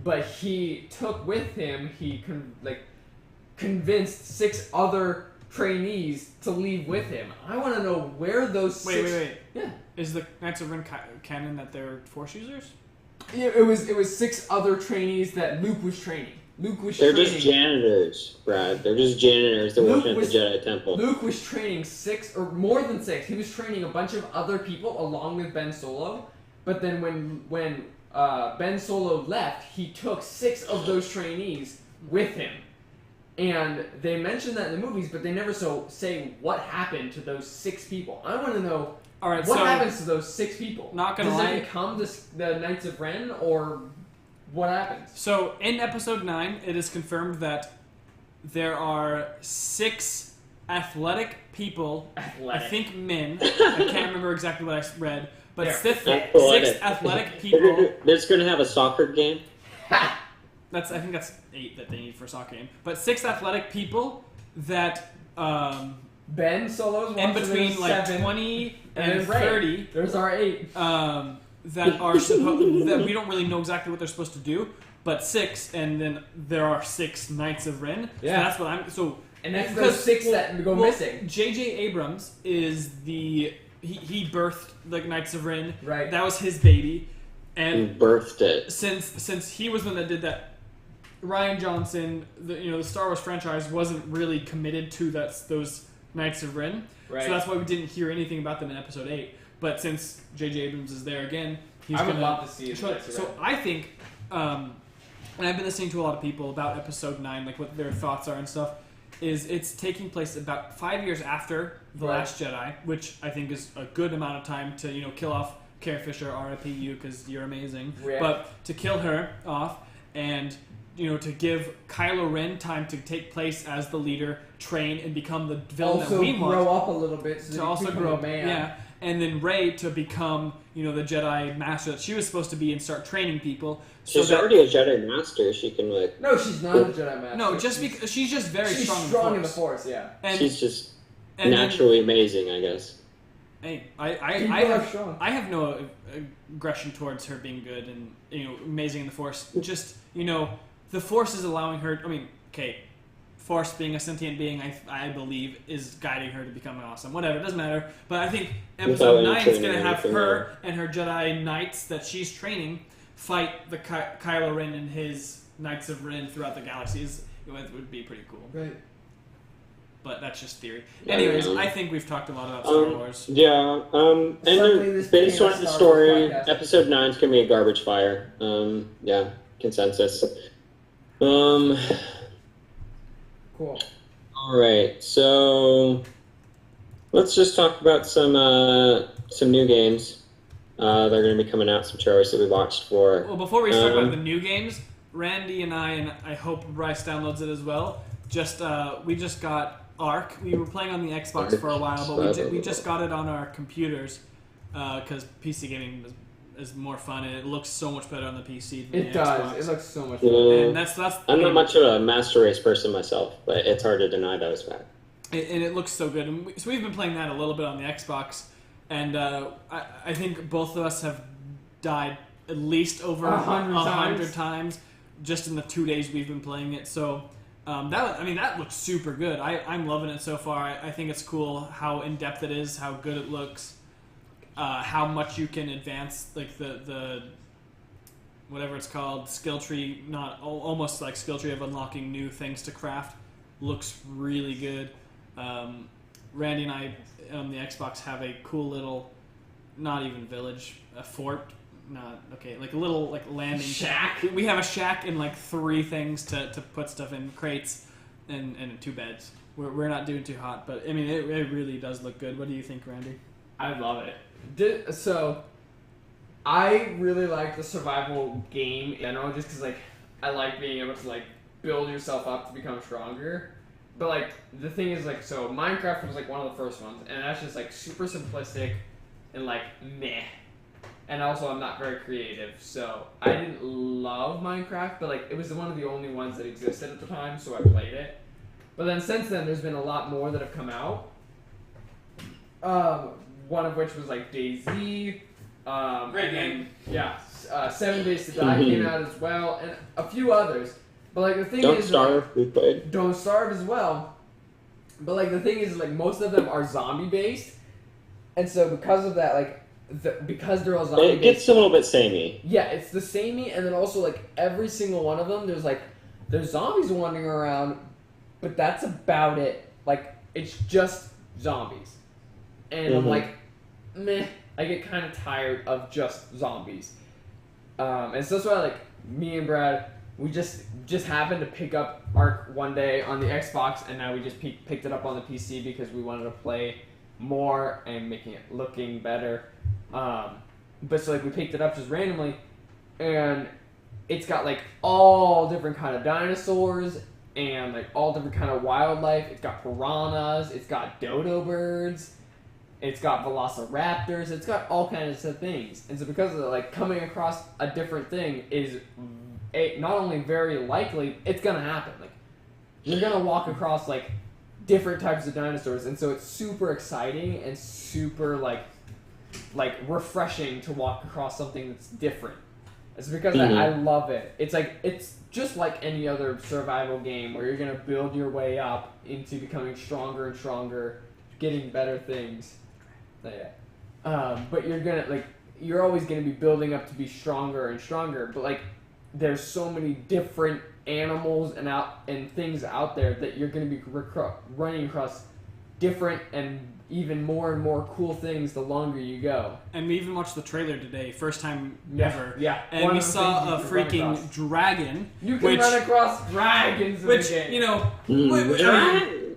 but he took with him, convinced 6 other trainees to leave with him. I want to know where those six... Wait. Yeah. Is the Knights of Ren canon that they're Force users? Yeah, it was 6 other trainees that Luke was training. They're just janitors, Brad. They're just janitors that work at the Jedi Temple. Luke was training 6, or more than 6. He was training a bunch of other people along with Ben Solo. But then when Ben Solo left, he took 6 of those trainees with him. And they mentioned that in the movies, but they never say what happened to those 6 people. I want to know what happens to those 6 people. Not gonna lie. Does it become the Knights of Ren, or what happens? So in Episode 9, it is confirmed that there are 6 athletic people. I think men. I can't remember exactly what I read, but 6 athletic people. That's going to have a soccer game. I think that's 8 that they need for a soccer game. But 6 athletic people that Ben Solo's in between like 7, 20 and 30. There's our 8. That are that we don't really know exactly what they're supposed to do, but 6, and then there are 6 Knights of Ren. Yeah, so that's what I'm. So and that's those 6 that go missing. J.J. Abrams is he birthed the Knights of Ren. Right. That was his baby, and he birthed it. Since he was the one that did that. Rian Johnson, the Star Wars franchise wasn't really committed to those Knights of Ren, right. So that's why we didn't hear anything about them in Episode 8. But since J.J. Abrams is there again, I would love to see it. So I think, and I've been listening to a lot of people about Episode 9, like what their thoughts are and stuff, is it's taking place about 5 years after The Last Jedi, which I think is a good amount of time to kill off Carrie Fisher, R.I.P. you, because you're amazing. Yeah. But to kill her off and to give Kylo Ren time to take place as the leader, train, and become the villain that we want. Also grow up a little bit, so to also grow a man. Yeah, and then Rey to become, the Jedi Master that she was supposed to be and start training people. She's already a Jedi Master. She can No, she's not a Jedi Master. No, just because she's just very strong. Strong in the Force, yeah. And, she's just naturally amazing, I guess. Hey, I have no aggression towards her being good and amazing in the Force. Just the Force is allowing her. I mean, okay, Force being a sentient being, I believe, is guiding her to become awesome. Whatever, it doesn't matter. But I think Episode 9 is going to have her and her Jedi Knights that she's training fight the Kylo Ren and his Knights of Ren throughout the galaxies. It would be pretty cool. Right. But that's just theory. Anyways, I think we've talked a lot about Star Wars. Yeah, and based on the story, Episode 9 is going to be a garbage fire. Yeah, consensus. Cool. Alright, so let's just talk about some new games that are going to be coming out, some trailers that we watched for. Well, before we start about the new games, Randy and I hope Bryce downloads it as well. We just got Ark. We were playing on the Xbox for a while, but we just got it on our computers because PC gaming is more fun, and it looks so much better on the PC than the Xbox. It looks so much better. And that's I'm not much of a Master Race person myself, but it's hard to deny that as fact. And it looks so good. And so we've been playing that a little bit on the Xbox, and I think both of us have died at least over 100 times just in the 2 days we've been playing it. So that looks super good. I'm loving it so far. I think it's cool how in-depth it is, how good it looks. How much you can advance, like the whatever it's called, skill tree, not almost like skill tree of unlocking new things to craft, looks really good. Randy and I on the Xbox have a cool little, not even village, a fort, like a little like landing shack. We have a shack and like 3 things to put stuff in, crates and 2 beds. We're not doing too hot, but I mean it really does look good. What do you think, Randy? I love it. So, I really like the survival game in general, just because I like being able to build yourself up to become stronger. But the thing is so Minecraft was one of the first ones, and that's just super simplistic and meh. And also I'm not very creative, so I didn't love Minecraft, but it was one of the only ones that existed at the time, so I played it. But then since then, there's been a lot more that have come out. One of which was DayZ. Great game. Yeah. 7 Days to Die came out as well, and a few others. But the thing Don't is, Starve, we played. Don't Starve as well. But like the thing is, like most of them are zombie based, and so because of that, like because they're all zombie It based, gets a little bit samey. yeah, it's the samey, and then also like every single one of them, there's zombies wandering around, but that's about it. Like it's just zombies, and I'm like, meh. I get kind of tired of just zombies, and so that's why like me and Brad, we just happened to pick up Ark one day on the Xbox, and now we just picked it up on the PC because we wanted to play more and making it looking better. But so like we picked it up just randomly, and it's got like all different kind of dinosaurs and like all different kind of wildlife. It's got piranhas, it's got dodo birds, it's got velociraptors, it's got all kinds of things. And so because of that, like coming across a different thing is not only very likely, it's gonna happen. Like you're gonna walk across like different types of dinosaurs, and so it's super exciting and super like refreshing to walk across something that's different. It's because I love it. It's like it's just like any other survival game where you're gonna build your way up into becoming stronger and stronger, getting better things. So, yeah. But you're always gonna be building up to be stronger and stronger. But like there's so many different animals and things out there that you're gonna be running across different and even more and more cool things the longer you go. And we even watched the trailer today, first time Yeah, ever. yeah. And we saw a freaking dragon. You can run across dragons in the game. You know,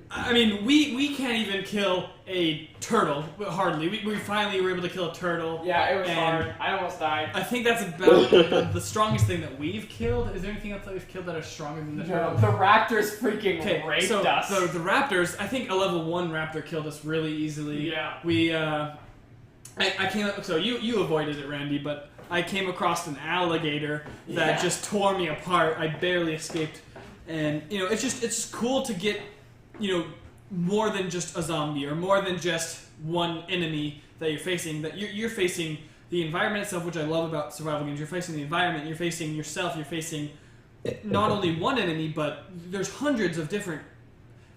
I mean, we can't even kill a turtle, hardly. We finally were able to kill a turtle. Yeah, it was hard. I almost died. I think that's about the strongest thing that we've killed. Is there anything else that we've killed that are stronger than the turtle? The raptors freaking raped us. So the raptors, I think a level 1 raptor killed us really easily. Yeah. We, I came up, so you avoided it, Randy, but I came across an alligator that just tore me apart. I barely escaped. And, you know, it's just cool to get, you know, more than just a zombie or more than just one enemy that you're facing. That you're facing the environment itself, which I love about survival games. You're facing the environment, you're facing yourself, you're facing not only one enemy, but there's hundreds of different,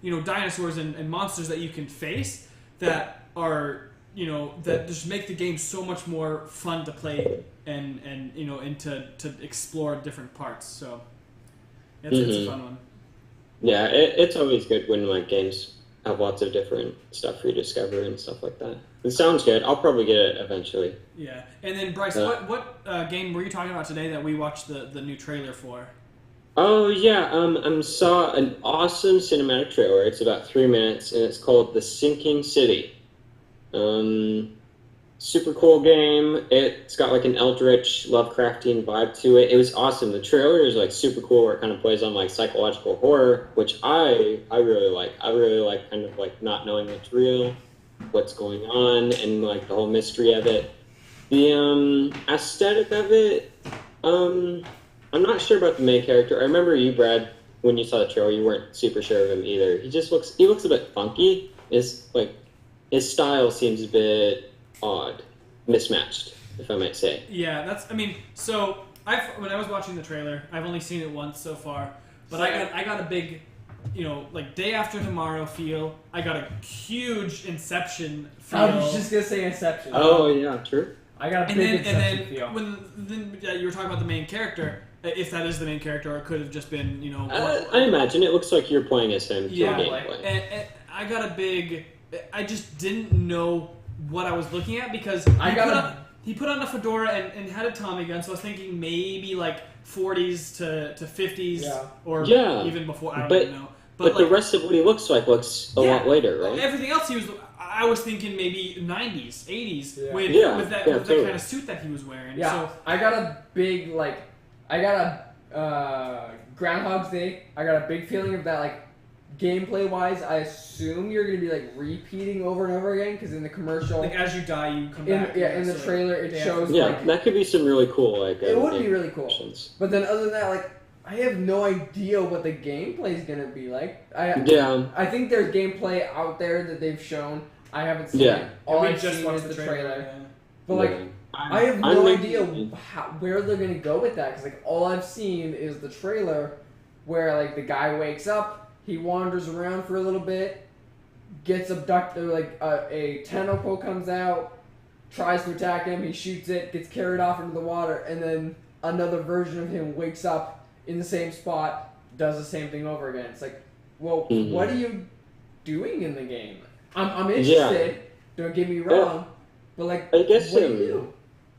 you know, dinosaurs and monsters that you can face that are, you know, that just make the game so much more fun to play and you know, and to explore different parts. So it's a fun one. Yeah, it's always good when like games have lots of different stuff for you to discover and stuff like that. It sounds good. I'll probably get it eventually. Yeah, and then Bryce, what game were you talking about today that we watched the new trailer for? Oh yeah, I saw an awesome cinematic trailer. It's about 3 minutes, and it's called The Sinking City. Super cool game. It's got like an Eldritch Lovecraftian vibe to it. It was awesome. The trailer is like super cool where it kind of plays on like psychological horror, which I really like. I really like kind of like not knowing what's real, what's going on, and like the whole mystery of it. The aesthetic of it, I'm not sure about the main character. I remember you, Brad, when you saw the trailer, you weren't super sure of him either. He looks a bit funky. His style seems a bit odd, mismatched, if I might say. Yeah, so when I was watching the trailer, I've only seen it once so far, but I got a big, you know, like Day After Tomorrow feel. I got a huge Inception feel. I was just gonna say Inception. Oh yeah, true. I got a big Inception feel. When you were talking about the main character, if that is the main character, or it could have just been, you know. I imagine it looks like you're playing as him. Yeah, gameplay. And I got a big. I just didn't know what I was looking at because he put on a fedora and had a Tommy gun, so I was thinking maybe like 40s to 50s or even before. I don't even know. But like, the rest of what he looks like looks a lot later, right? Everything else I was thinking maybe 90s, 80s with that totally. kind of suit that he was wearing. Yeah, so, I got a big Groundhog's Day. I got a big feeling of that like. Gameplay wise, I assume you're gonna be like repeating over and over again because in the commercial, like as you die, you come back. In the trailer, it shows. Yeah, like, that could be some really cool. Like it would be really cool. But then other than that, like I have no idea what the gameplay is gonna be like. I think there's gameplay out there that they've shown. I haven't seen it. All I've seen is the trailer. Yeah. But like, I have no idea where they're gonna go with that because like all I've seen is the trailer where like the guy wakes up. He wanders around for a little bit, gets abducted, like a tentacle comes out, tries to attack him, he shoots it, gets carried off into the water, and then another version of him wakes up in the same spot, does the same thing over again. It's like, well, what are you doing in the game? I'm interested, don't get me wrong, but like, I guess what do you do?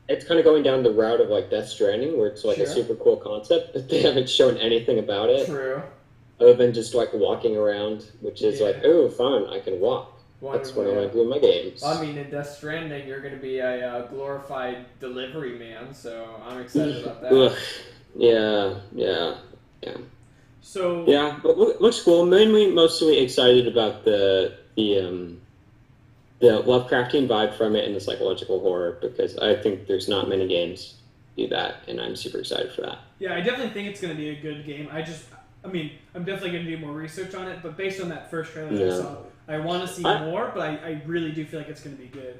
it's kind of going down the route of like Death Stranding, where it's like a super cool concept, but they haven't shown anything about it. True. Other than just like walking around, which is like, oh, fun, I can walk. That's what I want to do in my games. Well, I mean, in Death Stranding, you're going to be a glorified delivery man, so I'm excited about that. Ugh. Yeah. So yeah, but looks cool. Mostly excited about the Lovecraftian vibe from it and the psychological horror, because I think there's not many games do that, and I'm super excited for that. Yeah, I definitely think it's going to be a good game. I'm definitely going to do more research on it, but based on that first trailer that I saw, I want to see more, but I really do feel like it's going to be good.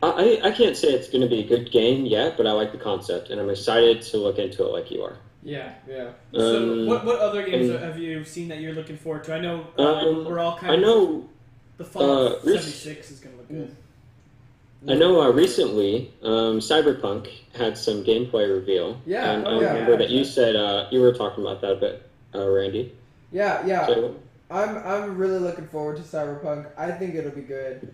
I can't say it's going to be a good game yet, but I like the concept, and I'm excited to look into it like you are. Yeah. So what other games have you seen that you're looking forward to? I know we're all kind of... The Fallout 76 is going to look good. I know recently Cyberpunk had some gameplay reveal. Yeah. And I remember that you said you were talking about that a bit, Randy. Yeah. So, I'm really looking forward to Cyberpunk. I think it'll be good.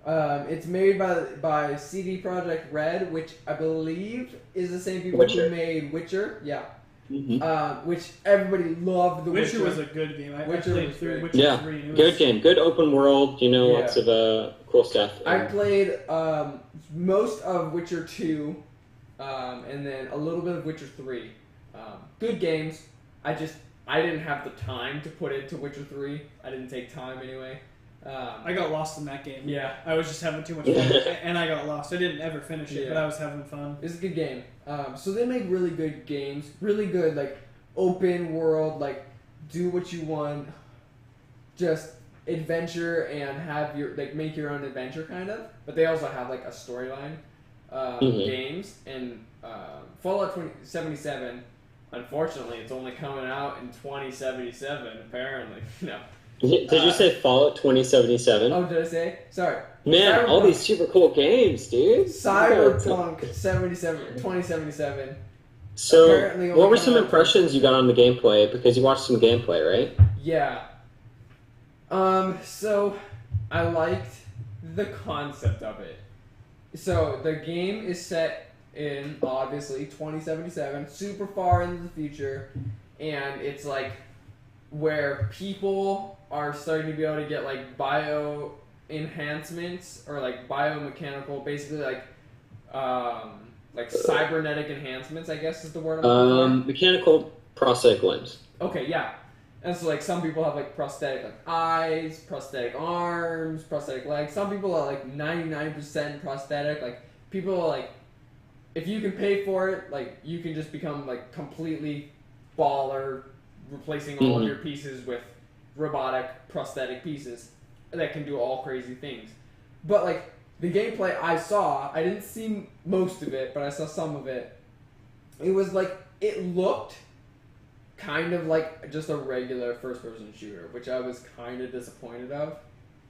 It's made by CD Projekt Red, which I believe is the same people who made Witcher. Yeah. Mm-hmm. Which everybody loved. The Witcher was a good game. I played through Witcher 3. Good game. Good open world. Lots of cool stuff. I played most of Witcher 2, and then a little bit of Witcher 3. Good games. I didn't have the time to put into Witcher 3. I didn't take time anyway. I got lost in that game. Yeah. I was just having too much fun, and I got lost. I didn't ever finish it, but I was having fun. It's a good game. So they make really good games, really good, like, open world, like, do what you want, just adventure and have your, like, make your own adventure, kind of. But they also have, like, a storyline games, and Fallout 2077, unfortunately, it's only coming out in 2077, apparently. No. Did you say Fallout 2077? Oh, did I say? Sorry. Man, all these super cool games, dude. Cyberpunk 2077. So, what were some impressions you got on the gameplay? Because you watched some gameplay, right? Yeah. So, I liked the concept of it. So, the game is set in, obviously, 2077, super far into the future, and it's like where people are starting to be able to get like bio enhancements or like biomechanical, basically like cybernetic enhancements, I guess is the word I'm looking for. Mechanical prosthetic limbs. Okay, yeah. And so like some people have like prosthetic like eyes, prosthetic arms, prosthetic legs. Some people are like 99% prosthetic. Like people are like, if you can pay for it, like you can just become like completely baller, replacing all of your pieces with robotic prosthetic pieces that can do all crazy things. But like the gameplay I saw, I didn't see most of it, but I saw some of it. It was like, it looked kind of like just a regular first-person shooter, which I was kind of disappointed of.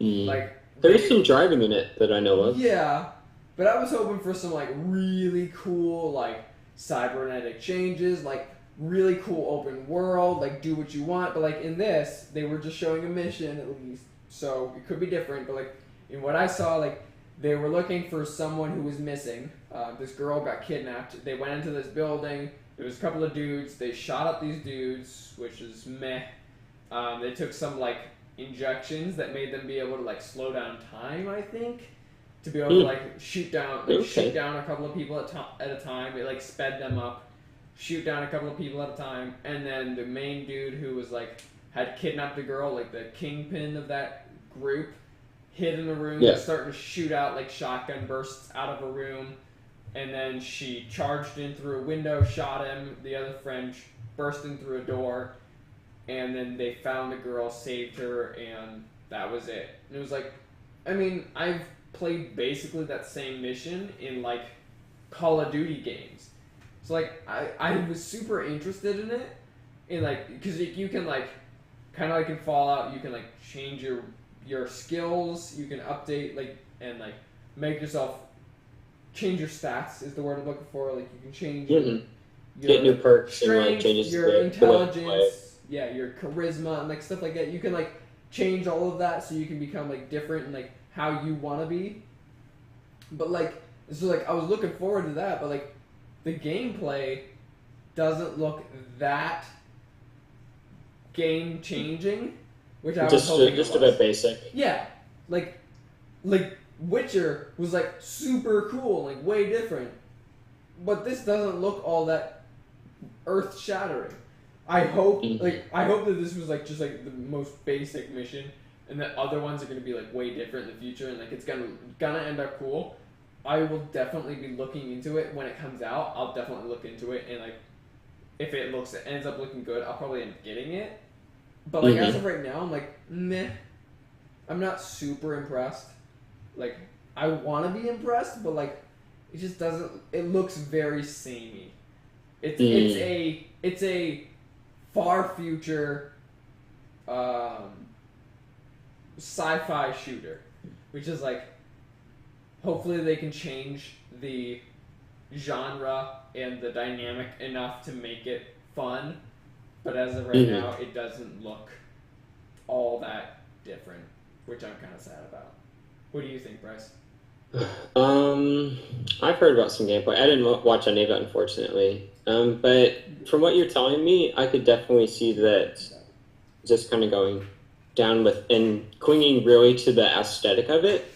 Like there's some driving in it that I know of. Yeah, but I was hoping for some like really cool like cybernetic changes, like really cool open world, like do what you want. But like in this, they were just showing a mission at least, so it could be different. But like in what I saw, like they were looking for someone who was missing. This girl got kidnapped. They went into this building. There was a couple of dudes. They shot up these dudes, which is meh. They took some like injections that made them be able to like slow down time, I think, to be able to like shoot down a couple of people at a time. It like sped them up. Shoot down a couple of people at a time, and then the main dude who was like had kidnapped the girl, like the kingpin of that group, hid in a room, starting to shoot out like shotgun bursts out of a room, and then she charged in through a window, shot him. The other friend burst in through a door, and then they found the girl, saved her, and that was it. And it was like, I mean, I've played basically that same mission in like Call of Duty games. So, like, I was super interested in it, like, because you can, like, kind of like in Fallout, you can, like, change your your skills. You can update and make yourself change your stats is the word I'm looking for. Like you can change your Get new perks strength, and changes your the intelligence, your charisma and stuff like that. You can change all of that so you can become different and how you want to be. But so I was looking forward to that, but the gameplay doesn't look that game changing, which I was hoping just it a was. bit basic. Yeah, like Witcher was super cool, way different, but this doesn't look all that earth shattering. I hope I hope that this was just the most basic mission, and that other ones are gonna be way different in the future, and it's gonna end up cool. I will definitely be looking into it when it comes out. I'll definitely look into it, and if it ends up looking good, I'll probably end up getting it. But as of right now, I'm meh. I'm not super impressed. I want to be impressed, but it just doesn't. It looks very samey. It's a far future sci-fi shooter, which is hopefully they can change the genre and the dynamic enough to make it fun. But as of right now, it doesn't look all that different, which I'm kind of sad about. What do you think, Bryce? I've heard about some gameplay. I didn't watch any of it, unfortunately. But from what you're telling me, I could definitely see that just kind of going down with and clinging really to the aesthetic of it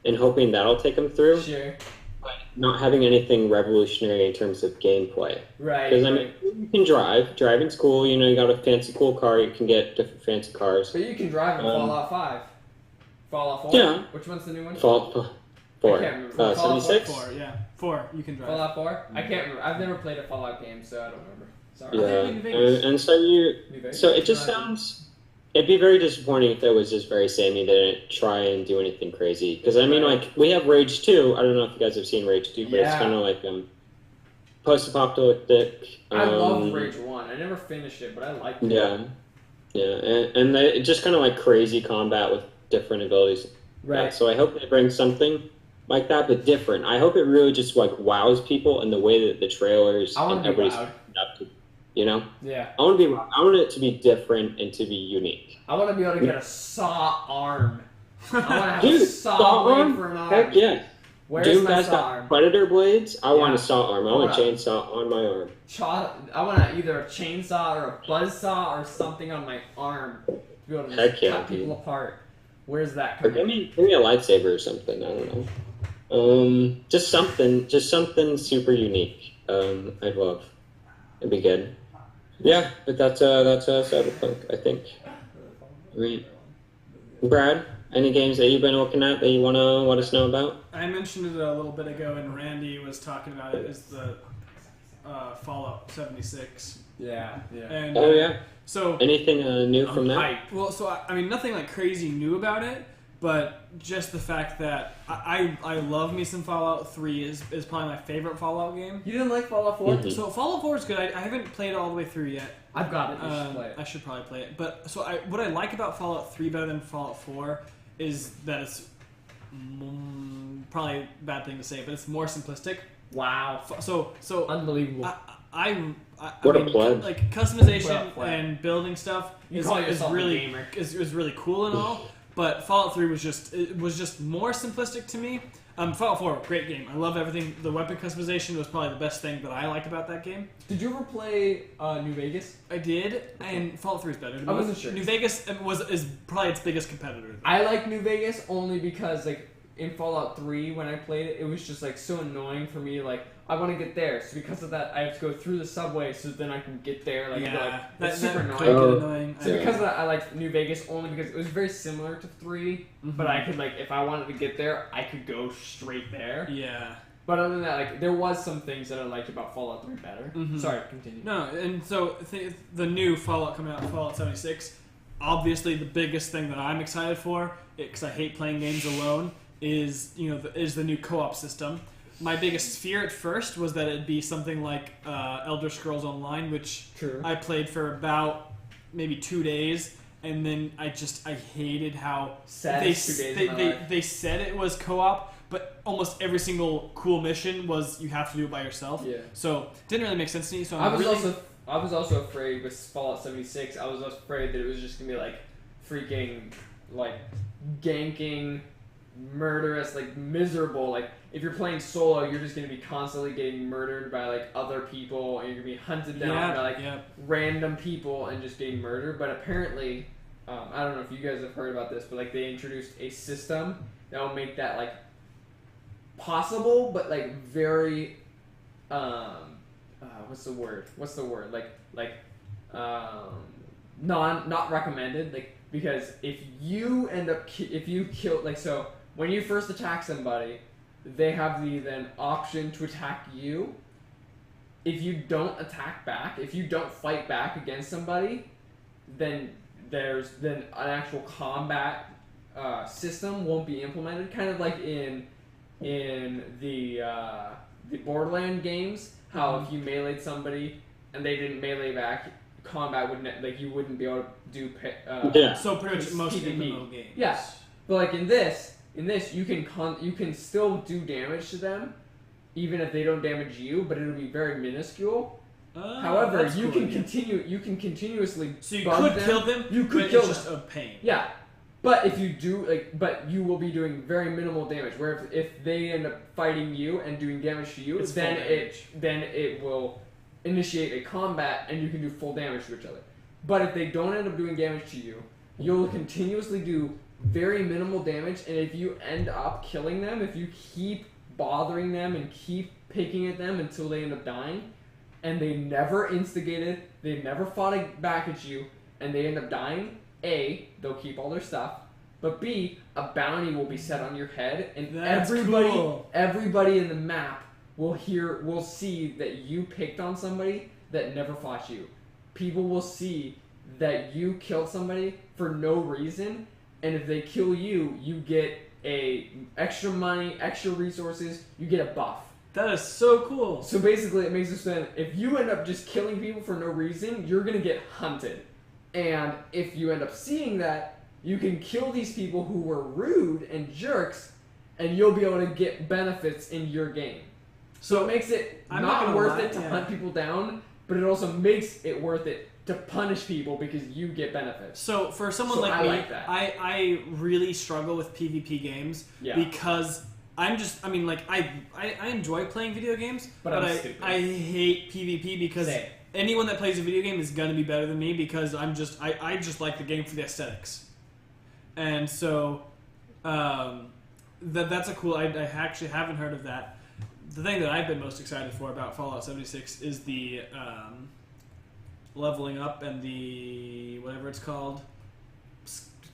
and hoping that'll take them through. Sure. But not having anything revolutionary in terms of gameplay. Right. Because, you can drive. Driving's cool. You got a fancy, cool car. You can get different fancy cars. But you can drive in Fallout 5. Fallout 4? Yeah. Which one's the new one? Fallout 4. I can't remember. 76? 4, yeah. 4, you can drive. Fallout 4? I can't remember. I've never played a Fallout game, so I don't remember. Sorry. Yeah. And so it just sounds... It'd be very disappointing if it was just very samey. They didn't try and do anything crazy. Because, we have Rage 2. I don't know if you guys have seen Rage 2, but it's kind of post-apocalyptic. I love Rage 1. I never finished it, but I liked it. Yeah. Yeah, and they just kind of crazy combat with different abilities. Right. So I hope they bring something like that, but different. I hope it really just wows people in the way that the trailers and everybody's conducted. Yeah. I want it to be different and to be unique. I want to be able to get a saw arm. I want to have Dude, a saw blade for an arm. Heck yeah. Where's Dude, my guys saw got arm? predator blades. I want a saw arm. I want a wanna- chainsaw on my arm. I want either a chainsaw or a buzzsaw or something on my arm to be able to Heck yeah, cut people dude. apart. Where's that Or coming? give me a lightsaber or something. I don't know. Just something super unique. I'd love. It'd be good. Yeah, but that's Cyberpunk, I think. Brad, any games that you've been looking at that you want to let us know about? I mentioned it a little bit ago, and Randy was talking about it. Is the Fallout 76? Yeah. And, Oh yeah. So Anything new from that? Hype. well, so nothing crazy new about it, but just the fact that I love me some Fallout 3 is probably my favorite Fallout game. You didn't like Fallout 4? Mhm. So Fallout 4 is good. I haven't played it all the way through yet. I've got it. You should play it. I should probably play it. But what I like about Fallout 3 better than Fallout 4 is that it's probably a bad thing to say, but it's more simplistic. Wow. So Unbelievable. What a pleb. Customization What a pleb. and building stuff You is call yourself a really gamer. is really cool and all. But Fallout 3 was just more simplistic to me. Fallout 4, great game. I love everything. The weapon customization was probably the best thing that I liked about that game. Did you ever play New Vegas? I did, and Fallout 3 is better. I wasn't sure. New Vegas is probably its biggest competitor. I like New Vegas only because in Fallout 3 when I played it, it was just so annoying for me. I want to get there, so because of that, I have to go through the subway so then I can get there. It's super that annoying. could get annoying. So because of that, I like New Vegas only because it was very similar to 3, but I could if I wanted to get there, I could go straight there. Yeah. But other than that, there was some things that I liked about Fallout 3 better. Sorry, continue. No, and so the new Fallout coming out, Fallout 76, obviously the biggest thing that I'm excited for, because I hate playing games alone, is the new co-op system. My biggest fear at first was that it'd be something like Elder Scrolls Online, which True. I played for about maybe 2 days, and then I hated how Saddest 2 days of my life. they said it was co-op, but almost every single cool mission was you have to do it by yourself. Yeah. So didn't really make sense to me. So I was also afraid with Fallout 76. I was afraid that it was just gonna be like freaking like ganking, murderous, like miserable. Like if you're playing solo, you're just gonna be constantly getting murdered by like other people, and you're gonna be hunted down by like random people and just getting murdered. But apparently, I don't know if you guys have heard about this, but like they introduced a system that will make that like possible, but like very what's the word? Not recommended. Like because if you end up if you kill like so when you first attack somebody, they have the then option to attack you. If you don't attack back, if you don't fight back against somebody, then an actual combat system won't be implemented. Kind of like in the Borderlands games, how if you meleeed somebody and they didn't melee back, combat wouldn't like you wouldn't be able to do. So pretty much most MMO games. Yeah, but like in this you can still do damage to them, even if they don't damage you, but it'll be very minuscule. However, you can continuously. So you could kill them. You could kill them. Just a pain. Yeah. But if you do, but you will be doing very minimal damage. Where if they end up fighting you and doing damage to you, then it will initiate a combat and you can do full damage to each other. But if they don't end up doing damage to you, you'll continuously do very minimal damage. And if you end up killing them, if you keep bothering them and keep picking at them until they end up dying, and they never instigated, they never fought back at you, and they end up dying. A, they'll keep all their stuff, but B, a bounty will be set on your head, and everybody in the map will see that you picked on somebody that never fought you. People will see that you killed somebody for no reason, and if they kill you, you get extra money, extra resources, you get a buff. That is so cool. So basically, it makes it so that if you end up just killing people for no reason, you're gonna get hunted. And if you end up seeing that, you can kill these people who were rude and jerks, and you'll be able to get benefits in your game. So it makes it not worth it to hunt people down, but it also makes it worth it to punish people because you get benefits. So for someone like me, I really struggle with PvP games because I enjoy playing video games, but I hate PvP because anyone that plays a video game is gonna be better than me because I just like the game for the aesthetics, and so that's a cool. I actually haven't heard of that. The thing that I've been most excited for about Fallout 76 is the leveling up and the whatever it's called.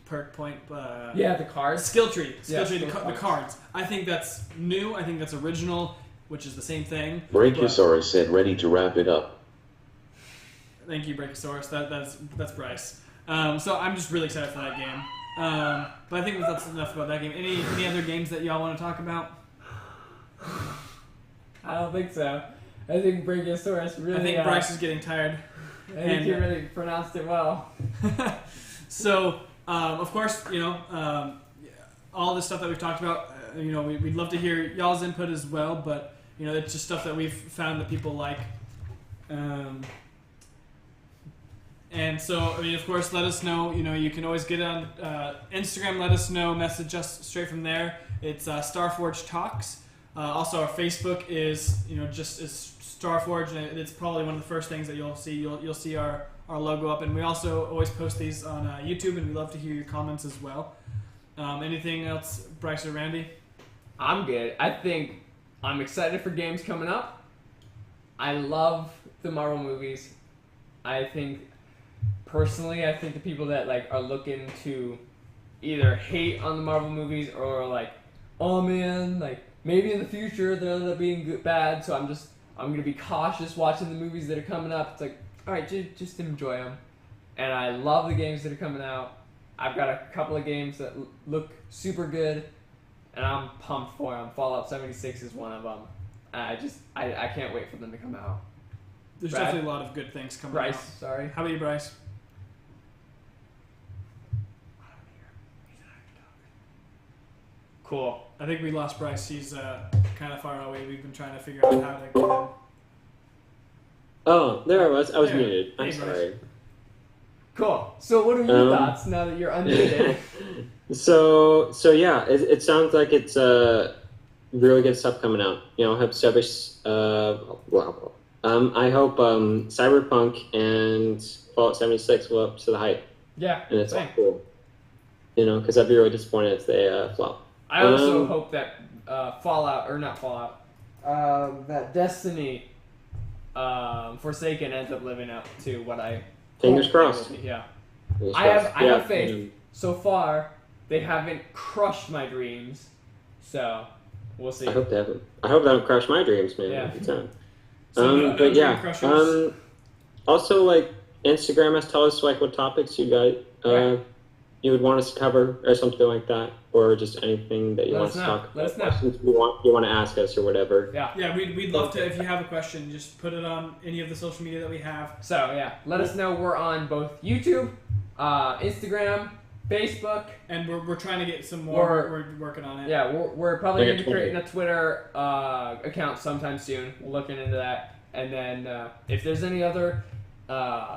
Perk point. The cards. Skill tree. The cards. I think that's new. I think that's original, which is the same thing. Brachiosaurus said ready to wrap it up. Thank you, Brachiosaurus. That's Bryce. So I'm just really excited for that game. But I think that's enough about that game. Any other games that y'all want to talk about? I don't think so. I think Brachiosaurus really... I think Bryce is getting tired. I think he really pronounced it well. So... of course, all the stuff that we've talked about, we'd love to hear y'all's input as well, but, it's just stuff that we've found that people like. And so, of course, let us know. You can always get on Instagram, let us know, message us straight from there. It's starforgetalks. Also, our Facebook is, just is Starforge, and it's probably one of the first things that you'll see. You'll see our logo up, and we also always post these on YouTube, and we love to hear your comments as well. Anything else, Bryce or Randy? I'm good. I think I'm excited for games coming up. I love the Marvel movies. Personally, I think the people that are looking to either hate on the Marvel movies or oh man, maybe in the future they'll end up being bad. So I'm gonna be cautious watching the movies that are coming up. It's alright, just enjoy them. And I love the games that are coming out. I've got a couple of games that look super good, and I'm pumped for them. Fallout 76 is one of them. I can't wait for them to come out. There's definitely a lot of good things coming out. Bryce, sorry. How about you, Bryce? Cool. I think we lost Bryce. He's kind of far away. We've been trying to figure out how to get him. Oh, there I was. I was There. muted. I'm Hey, Bryce. sorry. Cool. So what are your thoughts now that you're unmuted? So yeah, it sounds like it's really good stuff coming out. You know, I hope I hope Cyberpunk and Fallout 76 will up to the hype, Yeah. and it's all same. cool. You know, because I'd be really disappointed if they flop. I also hope that that Destiny Forsaken ends up living up to what I Fingers hope it will crossed. be. Yeah. Fingers I crossed. have faith. So far, they haven't crushed my dreams, so we'll see. I hope they haven't. I hope they don't crush my dreams, man. Yeah. Every time. So no but yeah. dream crushers. Also, like Instagram us, tell us like what topics you guys Right. you would want us to cover or something like that, or just anything that you Let want us us to know. talk about. Let us know. Questions you want to ask us or whatever. Yeah. Yeah, we'd love to. If you have a question, just put it on any of the social media that we have. So yeah, let us know. We're on both YouTube, Instagram, Facebook. And we're trying to get some more. We're working on it. Yeah, we're probably Like going a to be Twitter. creating a Twitter account sometime soon. We're looking into that. And then if there's any other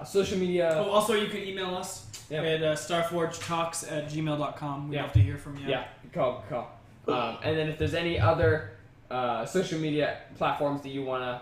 social media, Oh, also, you can email us Yeah. at starforgetalks@gmail.com. We'd Yeah. love to hear from you. yeah, call. And then if there's any other social media platforms that you want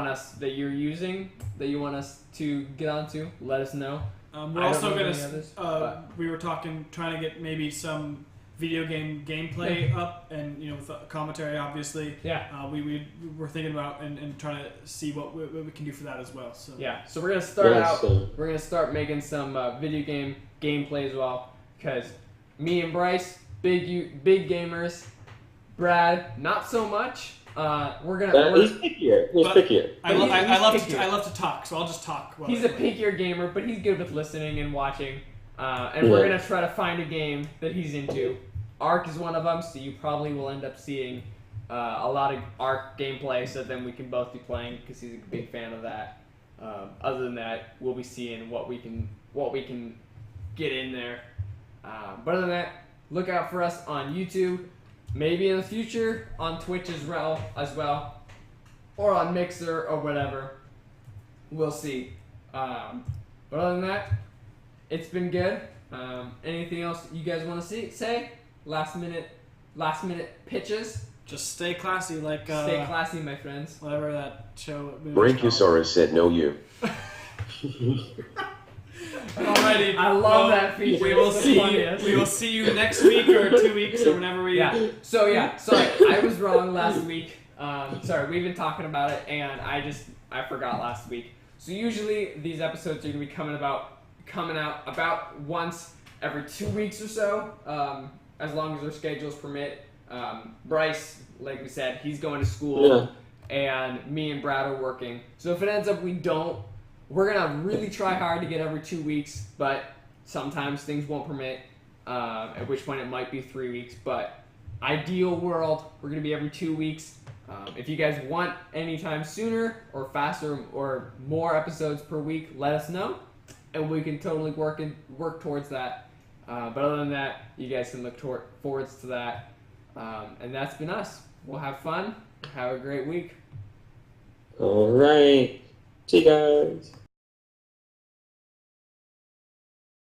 us that you're using that you want us to get onto, let us know. We're I don't also know gonna. any others, but- We were trying to get maybe some video game gameplay up, and with commentary, obviously. Yeah. We're thinking about and trying to see what we can do for that as well. So Yeah, so we're gonna start Yeah, out. so- We're gonna start making some video game gameplay as well, because me and Bryce, big gamers. Brad, not so much. We're gonna. He's pickier. He's But- pickier. I He's love picky. to talk, so I'll just talk. while He's I a play. pickier gamer, but he's good with listening and watching. And we're Yeah. gonna try to find a game that he's into. Ark is one of them, so you probably will end up seeing a lot of Ark gameplay. So then we can both be playing because he's a big fan of that. Other than that, we'll be seeing what we can get in there. But other than that, look out for us on YouTube. Maybe in the future on Twitch as well, or on Mixer or whatever. We'll see. But other than that, it's been good. Anything else you guys want to say? Last minute pitches. Just stay classy, like Stay classy, my friends. whatever that show. Brachiosaurus said no you. Alrighty. I love that feature. We will It's the see. funniest. We will see you next week or 2 weeks or whenever we. Yeah. So sorry, I was wrong last week. Sorry, we've been talking about it, and I forgot last week. So usually these episodes are gonna be coming out about once every 2 weeks or so, as long as our schedules permit. Bryce, like we said, he's going to school, and me and Brad are working. So if it ends up we're gonna really try hard to get every 2 weeks, but sometimes things won't permit. At which point it might be 3 weeks, but ideal world, we're gonna be every 2 weeks. If you guys want anytime sooner or faster or more episodes per week, let us know, and we can totally work towards that. But other than that, you guys can look forwards to that. And that's been us. We'll have fun. Have a great week. All right. See you guys.